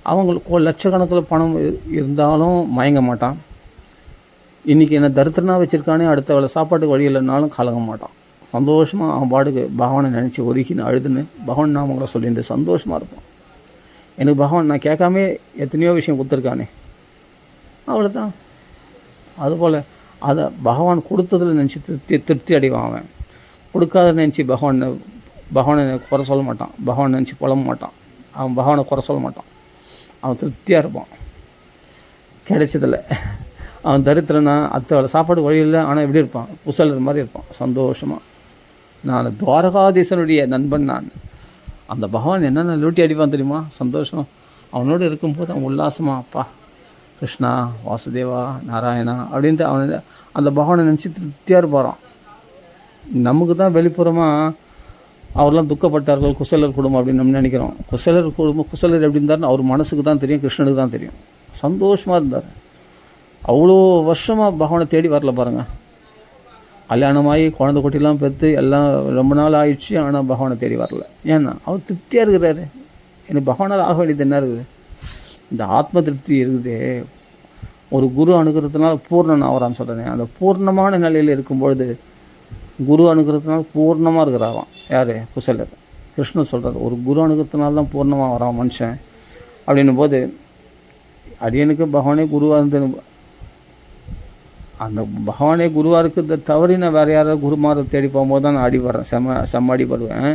அவங்களுக்கு லட்சக்கணக்கில் பணம் இருந்தாலும் மயங்க மாட்டான். இன்றைக்கி என்ன தரித்திரனாக வச்சுருக்கானே, அடுத்த வேலை சாப்பாட்டுக்கு வழி இல்லைனாலும் கலங்க மாட்டான். சந்தோஷமாக அவன் பாட்டுக்கு பகவானை நினச்சி ஒதுக்கின்னு அழுதுன்னு பகவான் நாமங்களை சொல்லிட்டு சந்தோஷமாக இருப்பான். எனக்கு பகவான் நான் கேட்காமே எத்தனையோ விஷயம் கொடுத்துருக்கானே, அவ்வளோதான். அதுபோல் அதை பகவான் கொடுத்ததில் நினச்சி திருப்தி அடைவான். அவன் கொடுக்காத நினச்சி பகவானை குறை சொல்ல மாட்டான், பகவான் நினச்சி புலம்ப மாட்டான், அவன் பகவானை குறை சொல்ல மாட்டான். அவன் திருப்தியாக இருப்பான் கிடைச்சதில்லை. அவன் தரித்திரனா அடுத்த வேலை சாப்பாடு வழியில், ஆனால் எப்படி இருப்பான்? குசலர் மாதிரி இருப்பான், சந்தோஷமாக. நான் துவாரகாதீசனுடைய நண்பன். நான் அந்த பகவான் என்னென்ன லூட்டி அடிப்பான் தெரியுமா? சந்தோஷம். அவனோடு இருக்கும்போது அவன் உல்லாசமாக அப்பா கிருஷ்ணா, வாசுதேவா, நாராயணா அப்படின்ட்டு அவன் அந்த பகவானை நினச்சி திருப்தியாக இருப்பாரான். நமக்கு தான் வெளிப்புறமாக அவரெல்லாம் துக்கப்பட்டார்கள், குசலர் குடும்பம் அப்படின்னு நம்ம நினைக்கிறோம். குசலர் குடும்பம், குசலர் எப்படி இருந்தார்னு அவர் மனசுக்கு தான் தெரியும், கிருஷ்ணனுக்கு தான் தெரியும். சந்தோஷமாக இருந்தார். அவ்வளோ வருஷமாக பகவானை தேடி வரல பாருங்கள். கல்யாணமாகி குழந்தை குட்டிலாம் பெற்று எல்லாம் ரொம்ப நாள் ஆயிடுச்சு, ஆனால் பகவானை தேடி வரல. ஏன்னா அவர் திருப்தியாக இருக்கிறாரு. எனக்கு பகவானால் ஆக வேண்டியது என்ன இருக்குது? இந்த ஆத்ம திருப்தி இருக்குது. ஒரு குரு அணுகிறதுனால பூர்ணன் ஆகிறான்னு சொல்கிறேன். அந்த பூர்ணமான நிலையில் இருக்கும்பொழுது குரு அணுகிறதுனால பூர்ணமாக இருக்கிறாராம். யார்? குசலர். கிருஷ்ணன் சொல்கிறார், ஒரு குரு அணுகிறதுனால தான் பூர்ணமாக வரான் மனுஷன் அப்படின்னும் போது அடியனுக்கு பகவானே குருவாக இருந்து அந்த பகவானே குருவாக இருக்கிறத தவறி நான் வேறு யாராவது குருமாரை தேடி போகும்போது தான் நான் அடிபடுறேன், செம்ம அடிபடுவேன்.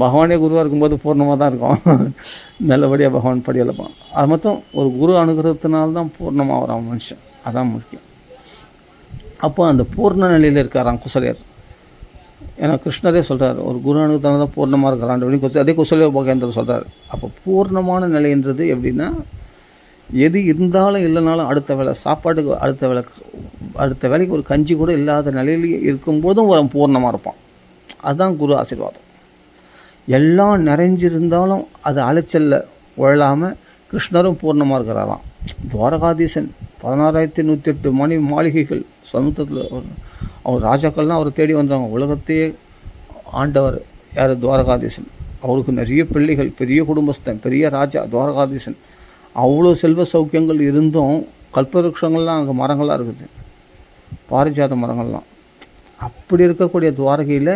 பகவானே குருவாக இருக்கும்போது பூர்ணமாக தான் இருக்கும், நல்லபடியாக பகவான் படியலப்பான். அது மொத்தம் ஒரு குரு அணுகிறதுனால தான் பூர்ணமாக வரான் மனுஷன், அதான் முக்கியம். அப்போ அந்த பூர்ண நிலையில் இருக்காராம் குசலர். ஏன்னா கிருஷ்ணரே சொல்கிறார், ஒரு குரு அணுகிறதுனால தான் பூர்ணமாக இருக்கிறான் அப்படின்னு அதே குசல போகேந்திரர் சொல்கிறார். அப்போ பூர்ணமான நிலைன்றது எப்படின்னா, எது இருந்தாலும் இல்லைனாலும் அடுத்த வேலை சாப்பாட்டுக்கு அடுத்த வேலைக்கு ஒரு கஞ்சி கூட இல்லாத நிலையில் இருக்கும்போதும் ஒரு பூர்ணமாக இருப்பான். அதுதான் குரு ஆசீர்வாதம். எல்லாம் நிறைஞ்சிருந்தாலும் அது அலைச்சலில் உழலாமல் கிருஷ்ணரும் பூர்ணமாக இருக்கிறாராம். துவாரகாதீசன் 16,108 மாளிகைகள் சமுத்திரத்தில் அவர் ராஜாக்கள்லாம் அவரை தேடி வந்தாங்க. உலகத்தையே ஆண்டவர் யார்? துவாரகாதீசன். அவருக்கு நிறைய பிள்ளைகள், பெரிய குடும்பஸ்தன், பெரிய ராஜா துவாரகாதீசன். அவ்வளோ செல்வ சௌக்கியங்கள் இருந்தும் கல்பவருஷங்கள்லாம் அங்கே மரங்களாக இருக்குது, பாரிஜாத மரங்கள்லாம். அப்படி இருக்கக்கூடிய துவாரகையில்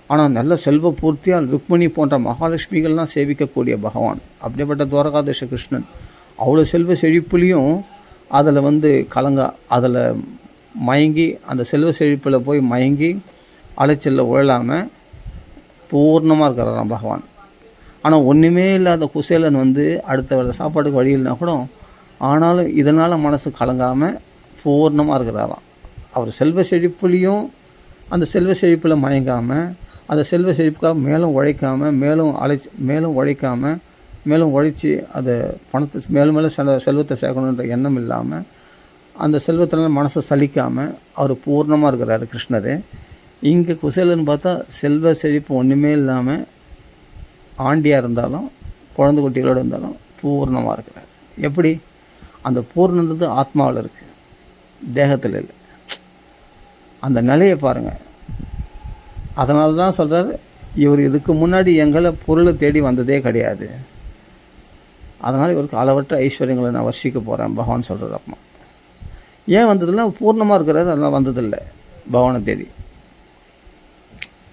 ஆனால் நல்ல செல்வ பூர்த்தியாக ருக்மிணி போன்ற மகாலட்சுமிகள்லாம் சேவிக்கக்கூடிய பகவான். அப்படிப்பட்ட துவாரகாதீச கிருஷ்ணன் அவ்வளோ செல்வ செழிப்புலேயும் அதில் அதில் மயங்கி அந்த செல்வ செழிப்பில் போய் மயங்கி அலைச்சலில் உழலாமல் பூர்ணமாக இருக்கிறாராம் பகவான். ஆனால் ஒன்றுமே இல்லாத குசேலன் அடுத்த வேலை சாப்பாட்டுக்கு வழி இல்லைனா கூட ஆனாலும் இதனால் மனசு கலங்காமல் பூர்ணமாக இருக்கிறாராம். அவர் செல்வ செழிப்புலேயும் அந்த செல்வ செழிப்பில் மயங்காமல், அந்த செல்வ செழிப்புக்காக மேலும் உழைக்காமல், மேலும் உழைச்சி அதை பணத்தை மேலும் செல்வத்தை சேர்க்கணுன்ற எண்ணம் இல்லாமல், அந்த செல்வத்தினால மனசை சலிக்காமல் அவர் பூர்ணமாக இருக்கிறாரு கிருஷ்ணர். இங்கே குசேலன்னு பார்த்தா செல்வ செழிப்பு ஒன்றுமே இல்லாமல் ஆண்டியாக இருந்தாலும் குழந்தை குட்டிகளோடு இருந்தாலும் பூர்ணமாக இருக்கிறார். எப்படி? அந்த பூர்ணன்றது ஆத்மாவில் இருக்குது, தேகத்தில் இல்லை. அந்த நிலையை பாருங்கள். அதனால தான் சொல்கிறார், இவர் இதுக்கு முன்னாடி எங்களை பொருளை தேடி வந்ததே கிடையாது, அதனால் இவருக்கு அளவற்ற ஐஸ்வர்யங்களை நான் வர்ஷிக்க போகிறேன் பகவான் சொல்கிறார். அப்பமா ஏன் வந்ததில்லை? பூர்ணமாக இருக்கிறாரு, அதெல்லாம் வந்ததில்லை பகவானை தேடி,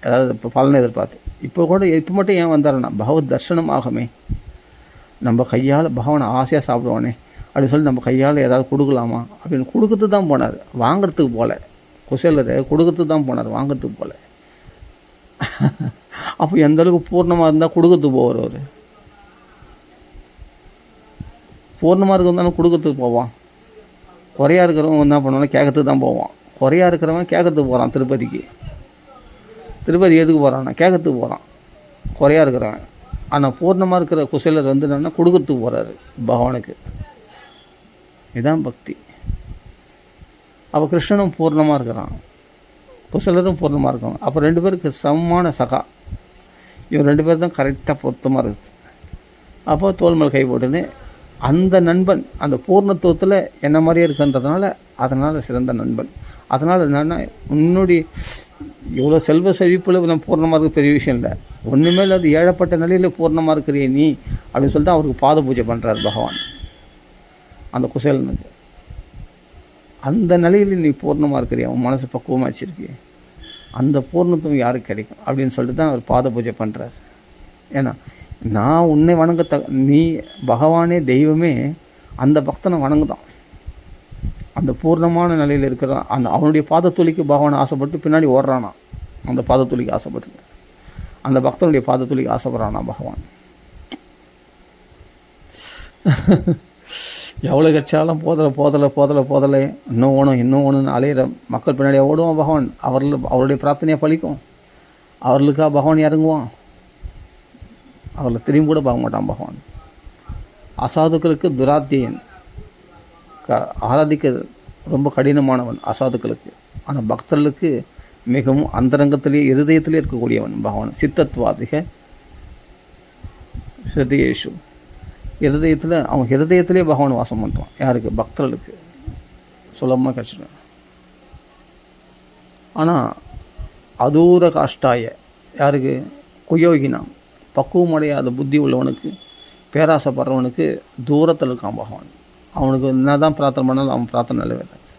அதாவது இப்போ பலனை எதிர்பார்த்து. இப்போ கூட இப்போ மட்டும் ஏன் வந்தாருன்னா, பகவத் தர்ஷனம் ஆகமே, நம்ம கையால் பகவானை ஆசையாக சாப்பிடுவானே அப்படின்னு சொல்லி நம்ம கையால் ஏதாவது கொடுக்கலாமா அப்படின்னு கொடுக்கறதுக்கு தான் போனார், வாங்கிறதுக்கு போகல. குசேலர் கொடுக்கறதுக்கு தான் போனார், வாங்கிறதுக்கு போகல. அப்போ எந்த அளவுக்கு பூர்ணமாக இருந்தால் கொடுக்கறதுக்கு போவார் அவர்? பூர்ணமாக இருக்கிறவன் கொடுக்கறதுக்கு போவான். குறையாக இருக்கிறவன் என்ன பண்ணுவானா, கேட்கறதுக்கு தான் போவான். குறையாக இருக்கிறவன் கேட்கறதுக்கு போகிறான். திருப்பதி எதுக்கு போகிறான்னா கேட்கறதுக்கு போகிறான், குறையாக இருக்கிறவன். ஆனால் பூர்ணமாக இருக்கிற குசேலர் வந்து என்னென்னா கொடுக்கறதுக்கு போகிறாரு பகவானுக்கு. இதுதான் பக்தி. அப்போ கிருஷ்ணனும் பூர்ணமாக இருக்கிறான், குசேலரும் பூர்ணமாக இருக்காங்க. அப்போ 2 பேருக்கு சமமான சகா. இவன் 2 பேர் தான் கரெக்டாக பொருத்தமாக இருக்குது. அப்போ தோல் மேல் கை போட்டுன்னு அந்த நண்பன் அந்த பூர்ணத்துவத்தில் என்ன மாதிரியே இருக்குன்றதுனால அதனால் சிறந்த நண்பன். அதனால் என்னென்னா, உன்னுடைய இவ்வளோ செல்வ செழிப்பில் நம்ம பூர்ணமாக இருக்க பெரிய விஷயம் இல்லை, ஒன்றுமே இல்லாத ஏழப்பட்ட நிலையில் பூர்ணமாக இருக்கிறியே நீ அப்படின்னு சொல்லிட்டு அவருக்கு பாத பூஜை பண்ணுறார் பகவான் அந்த குசேலனுக்கு. அந்த நிலையில் நீ பூர்ணமாக இருக்கிறியா, உன் மனசு பக்குவமாக வச்சுருக்கிய, அந்த பூர்ணத்துவம் யாருக்கு கிடைக்கும் அப்படின்னு சொல்லிட்டு தான் அவர் பாத பூஜை பண்ணுறார். ஏன்னா நான் உன்னை நீ பகவானே தெய்வமே அந்த பக்தனை வணங்குதான். அந்த பூர்ணமான நிலையில் இருக்கிறான். அந்த அவனுடைய பாதத்துளிக்கு பகவான் ஆசைப்பட்டு பின்னாடி ஓடுறானா, அந்த பாதத்துளிக்கு ஆசைப்பட்டு, அந்த பக்தனுடைய பாதத்துளிக்கு ஆசைப்படுறானா பகவான். எவ்வளோ கட்சாலும் போதலை இன்னும் ஓணுன்னு அலையிற மக்கள் பின்னாடியே ஓடுவான் பகவான். அவருடைய பிரார்த்தனையாக பழிக்கும், அவர்களுக்காக பகவான் இறங்குவான், அவர்களை திரும்பி கூட பார்க்க மாட்டான் பகவான். அசாதுக்களுக்கு துராத்தியன், ஆராதிக்க ரொம்ப கடினமானவன் அசாதுக்களுக்கு. ஆனால் பக்தர்களுக்கு மிகவும் அந்தரங்கத்திலே இருதயத்திலே இருக்கக்கூடியவன் பகவான். சித்தத்வாதிக ஹிருதயேஷு, இருதயத்தில் அவன் ஹிருதயத்திலே பகவான் வாசம் பண்ணுறான். யாருக்கு? பக்தர்களுக்கு சுலபமாக கிடச்சிடும். ஆனால் அதூர காஷ்டாய, யாருக்கு? குயோகினாம், பக்குவம் அடையாத புத்தி உள்ளவனுக்கு, பேராசைப்படுறவனுக்கு தூரத்தில் இருக்கான் பகவான். அவனுக்கு என்ன தான் பிரார்த்தனை பண்ணாலும் அவன் பிரார்த்தனை நிறைவேறாது.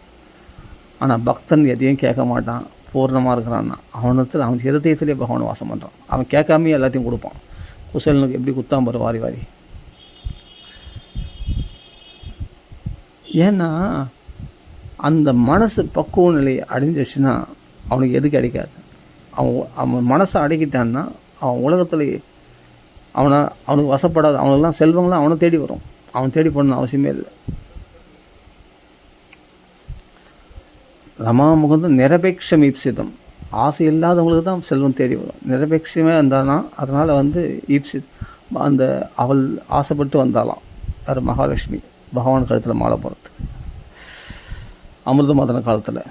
ஆனால் பக்தன் எதையும் கேட்க மாட்டான், பூர்ணமாக இருக்கிறான்னா அவனுக்கு அவன் ஹிருதயத்திலே பகவான் வாசம் பண்ணுறான். அவன் கேட்காமையே எல்லாத்தையும் கொடுப்பான். குசேலனுக்கு எப்படி குத்தாம்பரு வாரி வாரி. ஏன்னா அந்த மனசு பக்குவ நிலையை அடைஞ்சிச்சுன்னா அவனுக்கு எது கிடைக்காது. அவன் மனசை அடக்கிட்டான்னா அவன் உலகத்தில் அவனுக்கு வசப்படாது. அவனுக்கெல்லாம் செல்வங்களாம் அவனை தேடி வரும், அவன் தேடி போடணும் அவசியமே இல்லை. ரமா முகுந்தம் நிரபேட்சம் ஈப்சிதம், ஆசை இல்லாதவங்களுக்கு தான் செல்வம் தேடி வரும். நிரபேட்சமே இருந்தானா அதனால் ஈப்சித் அந்த அவள் ஆசைப்பட்டு வந்தாலாம். யார்? மகாலட்சுமி பகவான் கழுத்தில் மாலை போகிறதுக்கு அமிர்த மதன காலத்தில்.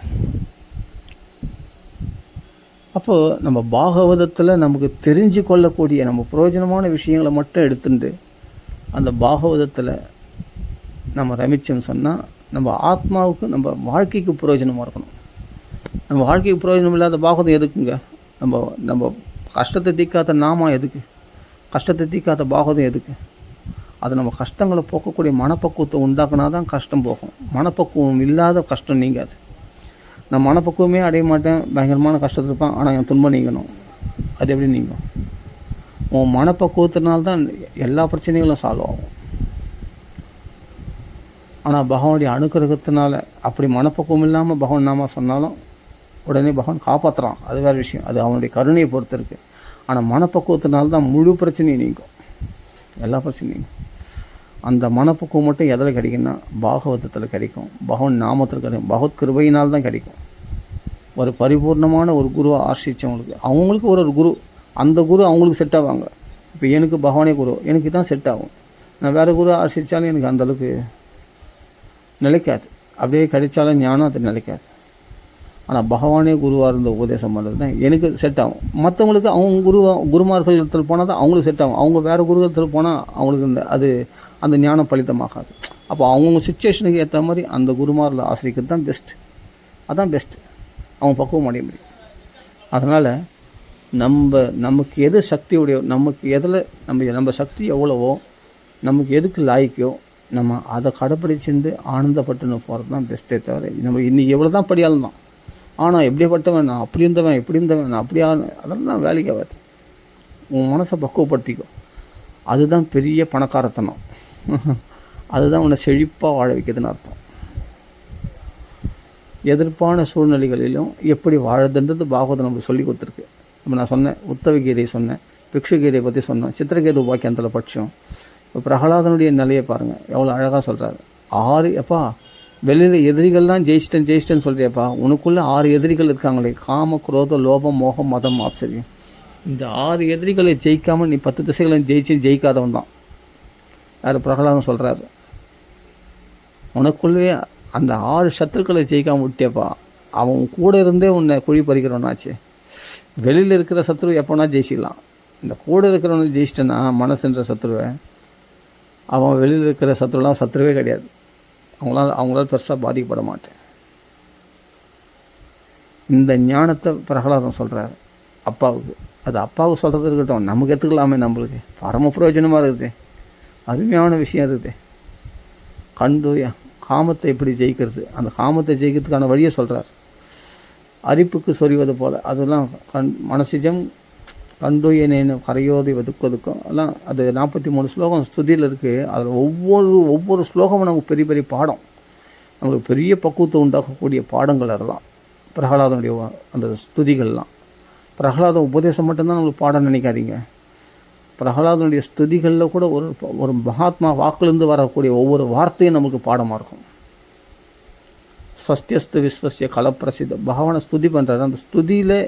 அப்போது நம்ம பாகவதத்தில் நமக்கு தெரிஞ்சு கொள்ளக்கூடிய நம்ம பிரயோஜனமான விஷயங்களை மட்டும் எடுத்துட்டு அந்த பாகவதத்தில் நம்ம ரமிச்சம் சொன்னால் நம்ம ஆத்மாவுக்கு நம்ம வாழ்க்கைக்கு பிரயோஜனமாக இருக்கணும். நம்ம வாழ்க்கைக்கு பிரயோஜனம் இல்லாத பாகவதம் எதுக்குங்க? நம்ம கஷ்டத்தை தீக்காத நாம எதுக்கு? கஷ்டத்தை தீக்காத பாகவதம் எதுக்கு? அது நம்ம கஷ்டங்களை போக்கக்கூடிய மனப்பக்குவத்தை உண்டாக்குனா தான் கஷ்டம் போகும். மனப்பக்குவம் இல்லாத கஷ்டம் நீங்காது. நான் மனப்பக்குவமே அடைய மாட்டேன், பயங்கரமான கஷ்டத்தில் இருப்பான், ஆனால் என் துன்பம் நீங்கணும். அது எப்படி நீங்கும்? உன் மனப்பக்குவத்தினால்தான் எல்லா பிரச்சனைகளும் சால்வ் ஆகும். ஆனால் பகவானுடைய அனுக்கிரகத்தினால அப்படி மனப்பக்குவம் இல்லாமல் பகவான் நாம சொன்னாலும் உடனே பகவான் காப்பாற்றுறான், அது வேறு விஷயம். அது அவனுடைய கருணையை பொறுத்து இருக்குது. ஆனால் மனப்பக்குவத்தினால்தான் முழு பிரச்சனையும் நீங்கும், எல்லா பிரச்சனையும். அந்த மனப்பக்குவம் மட்டும் எதில் கிடைக்குன்னா பாகவதத்தில் கிடைக்கும், பகவான் நாமத்தில் கிடைக்கும், பகவத் கிருபையினால் தான் கிடைக்கும். ஒரு பரிபூர்ணமான ஒரு குருவை ஆசிரித்தவங்களுக்கு அவங்களுக்கு ஒரு குரு, அந்த குரு அவங்களுக்கு செட் ஆவாங்க. இப்போ எனக்கு பகவானே குரு, எனக்கு தான் செட் ஆகும். நான் வேறு குரு ஆசிரித்தாலும் எனக்கு அந்தளவுக்கு நிலைக்காது. அப்படியே கிடைச்சாலும் ஞானம் அது நிலைக்காது. ஆனால் பகவானே குருவாக இருந்த உபதேசம் பண்ணுறது தான் எனக்கு செட் ஆகும். மற்றவங்களுக்கு அவங்க குருமார்கள் இடத்துல போனால் தான் அவங்களுக்கு செட் ஆகும். அவங்க வேறு குரு இடத்துல போனால் அவங்களுக்கு அந்த ஞானம் பலிதமாகாது. அப்போ அவங்கவுங்க சுச்சுவேஷனுக்கு ஏற்ற மாதிரி அந்த குருமாரில் ஆசிரிக்கிறது தான் பெஸ்ட்டு. அதுதான் பெஸ்ட்டு. அவங்க பக்குவம் அடைய முடியும். அதனால் நமக்கு எது சக்தியுடைய, நமக்கு எதில் நம்ம சக்தி எவ்வளவோ, நமக்கு எதுக்கு லாய்க்கோ நம்ம அதை கடைப்பிடிச்சிருந்து ஆனந்தப்பட்டுன்னு போகிறது தான் பெஸ்ட்டே தவிர, நம்ம இன்றைக்கி எவ்வளோ தான் படியாலும் தான், ஆனால் எப்படிப்பட்டவன் நான் அப்படி இருந்தவன் இப்படி இருந்தவன் நான் அப்படியா, அதெல்லாம் வேலைக்கு ஆகாது. உன் மனசை பக்குவப்படுத்திக்கோ. அதுதான் பெரிய பணக்காரத்தனம். அதுதான் உன்னை செழிப்பாக வாழ வைக்கிறதுன்னு அர்த்தம். எதிர்ப்பான சூழ்நிலைகளிலும் எப்படி வாழதுன்றது பாகவதம் நமக்கு சொல்லி கொடுத்துருக்கு. இப்போ நான் சொன்னேன், உத்தவ கீதை சொன்னேன், பிக்ஷு கீதையை பற்றி சொன்னேன், சித்திரகேது உபாக்கியத்தில் படித்தோம். இப்போ பிரகலாதனுடைய நிலையை பாருங்கள், எவ்வளோ அழகாக சொல்கிறாரு. 6 எப்பா வெளியில் எதிரிகள்லாம் ஜெயிச்சிட்டேன்னு சொல்கிறியப்பா, உனக்குள்ளே 6 எதிரிகள் இருக்காங்களே, காம, குரோத, லோபம், மோகம், மதம், ஆச்சரியம். இந்த 6 எதிரிகளை ஜெயிக்காமல் நீ 10 திசைகளை ஜெயிக்காதவன் தான். யார்? பிரகலாதன் சொல்கிறாரு. உனக்குள்ளே அந்த 6 சத்துருக்களை ஜெயிக்காமல் விட்டேப்பா, அவன் கூட இருந்தே உன்னை குழி பறிக்கிறவனாச்சு. வெளியில் இருக்கிற சத்ரு எப்போனா ஜெயிச்சிக்கலாம், இந்த கூட இருக்கிறவனை ஜெயிச்சிட்டேன்னா மனசுன்ற சத்ருவை, அவன் வெளியில் இருக்கிற சத்ருலாம் சத்ருவே கிடையாது. அவங்களால பெருசாக பாதிக்கப்பட மாட்டேன். இந்த ஞானத்தை பிரகலாதம் சொல்கிறார் அப்பாவுக்கு. அது அப்பாவுக்கு சொல்கிறது இருக்கட்டும், நமக்கு எடுத்துக்கலாமே, நம்மளுக்கு பரம பிரயோஜனமாக இருக்குது, அருமையான விஷயம் இருக்குது. காமத்தை எப்படி ஜெயிக்கிறது, அந்த காமத்தை ஜெயிக்கிறதுக்கான வழியை சொல்கிறார். அரிப்புக்கு சொறிவது போல் அதெல்லாம் மனசிஜம் கண்டுயனேன்னு கரையோதி வதுக்கதுக்கும் எல்லாம் அது 43 ஸ்லோகம் ஸ்துதியில் இருக்குது. அதில் ஒவ்வொரு ஸ்லோகமும் நமக்கு பெரிய பெரிய பாடம், நம்மளுக்கு பெரிய பக்குவத்தை உண்டாக்கக்கூடிய பாடங்கள். அதெல்லாம் பிரகலாதனுடைய அந்த ஸ்துதிகள்லாம். பிரகலாத உபதேசம் மட்டும்தான் நம்மளுக்கு பாடம் நினைக்காதீங்க. பிரகலாதனுடைய ஸ்துதிகளில் கூட ஒரு மகாத்மா வாக்குலேருந்து வரக்கூடிய ஒவ்வொரு வார்த்தையும் நமக்கு பாடமாக இருக்கும். ஸ்வஸ்தியஸ்து விஸ்வசிய கலப்பிரசித்த பகவானை ஸ்துதி பண்ணுறாரு. அந்த ஸ்துதியில்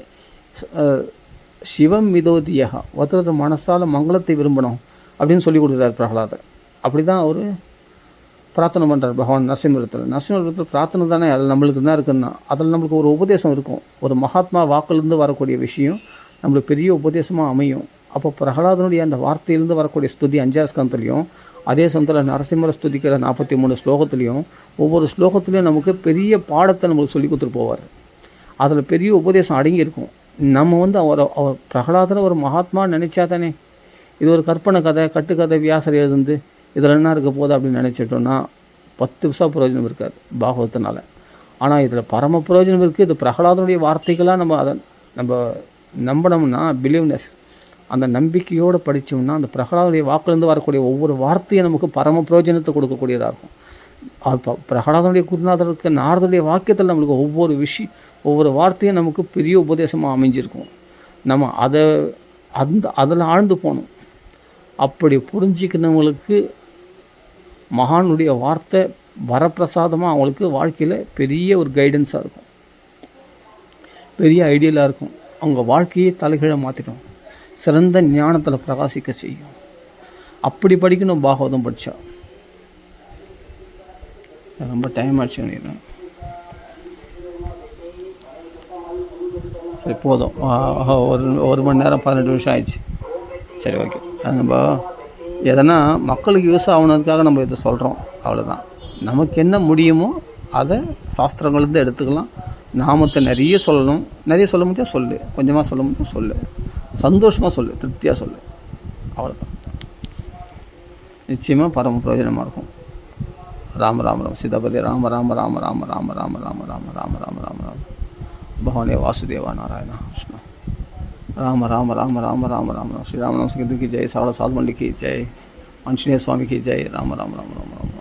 சிவம் மிதோதியா, ஒருத்தர் மனசால் மங்களத்தை விரும்பணும் அப்படின்னு சொல்லி கொடுக்குறாரு பிரகலாதர். அப்படி தான் அவர் பிரார்த்தனை பண்ணுறார் பகவான் நரசிம்மரத்தில் பிரார்த்தனை தானே அதில் நம்மளுக்கு தான் இருக்குன்னா, அதில் நம்மளுக்கு ஒரு உபதேசம் இருக்கும். ஒரு மகாத்மா வாக்கிலிருந்து வரக்கூடிய விஷயம் நம்மளுக்கு பெரிய உபதேசமாக அமையும். அப்போ பிரகலாதனுடைய அந்த வார்த்தையிலேருந்து வரக்கூடிய ஸ்துதி 5ஆம் ஸ்கந்தத்துலேயும், அதே சமயத்தில் நரசிம்மர ஸ்துதிக்கிற 43 ஸ்லோகத்துலேயும், ஒவ்வொரு ஸ்லோகத்துலேயும் நமக்கு பெரிய பாடத்தை நம்மளுக்கு சொல்லி கொடுத்துட்டு போவார். அதில் பெரிய உபதேசம் அடங்கியிருக்கும். நம்ம அவர் பிரகலாதனை ஒரு மகாத்மா நினச்சா தானே, இது ஒரு கற்பனை கதை, கட்டுக்கதை, வியாசர் எழுதுந்து இதில் என்ன இருக்க போகுது அப்படின்னு நினச்சிட்டோன்னா 10 பைசா பிரயோஜனம் இருக்காது பாகவத்தினால. ஆனால் இதில் பரம பிரயோஜனம் இருக்குது. இது பிரகலாதனுடைய வார்த்தைகளாக நம்ம நம்பினோம்னா, பிலீவ்னஸ், அந்த நம்பிக்கையோடு படித்தோம்னா, அந்த பிரகலாதனுடைய வாக்குலேருந்து வரக்கூடிய ஒவ்வொரு வார்த்தையும் நமக்கு பரம பிரயோஜனத்தை கொடுக்கக்கூடியதாக இருக்கும். பிரகலாதனுடைய குருநாதருக்கு நாரதுடைய வாக்கியத்தில் நம்மளுக்கு ஒவ்வொரு வார்த்தையும் நமக்கு பெரிய உபதேசமாக அமைஞ்சிருக்கும். நம்ம அதில் ஆழ்ந்து போகணும். அப்படி புரிஞ்சிக்கிறவங்களுக்கு மகானுடைய வார்த்தை வரப்பிரசாதமாக அவங்களுக்கு வாழ்க்கையில் பெரிய ஒரு கைடன்ஸாக இருக்கும், பெரிய ஐடியலாக இருக்கும். அவங்க வாழ்க்கையை தலைகீழ மாற்றிடும், சிறந்த ஞானத்தில் பிரகாசிக்க செய்யும். அப்படி படிக்கணும் பாகவதம் படித்தா. ரொம்ப டைம் ஆச்சு நினைக்கிறேன். சரி போதும், ஒரு மணி நேரம் 18 நிமிஷம் ஆயிடுச்சு. சரி ஓகே. நம்ம எதனா மக்களுக்கு யூஸ் ஆகுனதுக்காக நம்ம இதை சொல்கிறோம், அவ்வளோதான். நமக்கு என்ன முடியுமோ அதை சாஸ்திரங்கள்லேருந்து எடுத்துக்கலாம். நாமத்தை நிறைய சொல்லணும், நிறைய சொல்ல முடியாது சொல்லு, கொஞ்சமாக சொல்ல முடியாது சொல்லு, சந்தோஷமாக சொல்லு, திருப்தியாக சொல்லு, அவ்வளோதான். நிச்சயமாக பரம பிரயோஜனமாக இருக்கும். ராம ராம ராம சீதாபதி ராம ராம ராம ராம ராம ராம ராம ராம ராம ராம ராம ராம பகவானே வாசுதேவா நாராயணா கிருஷ்ணா ராம ராம ராம ராம ராம ராம ஸ்ரீ ராமநாம சங்கீர்த்தன் की जय, सावड़ा साधु मंडी की जय, आंजनेय स्वामी की जय, राम राम राम राम राम।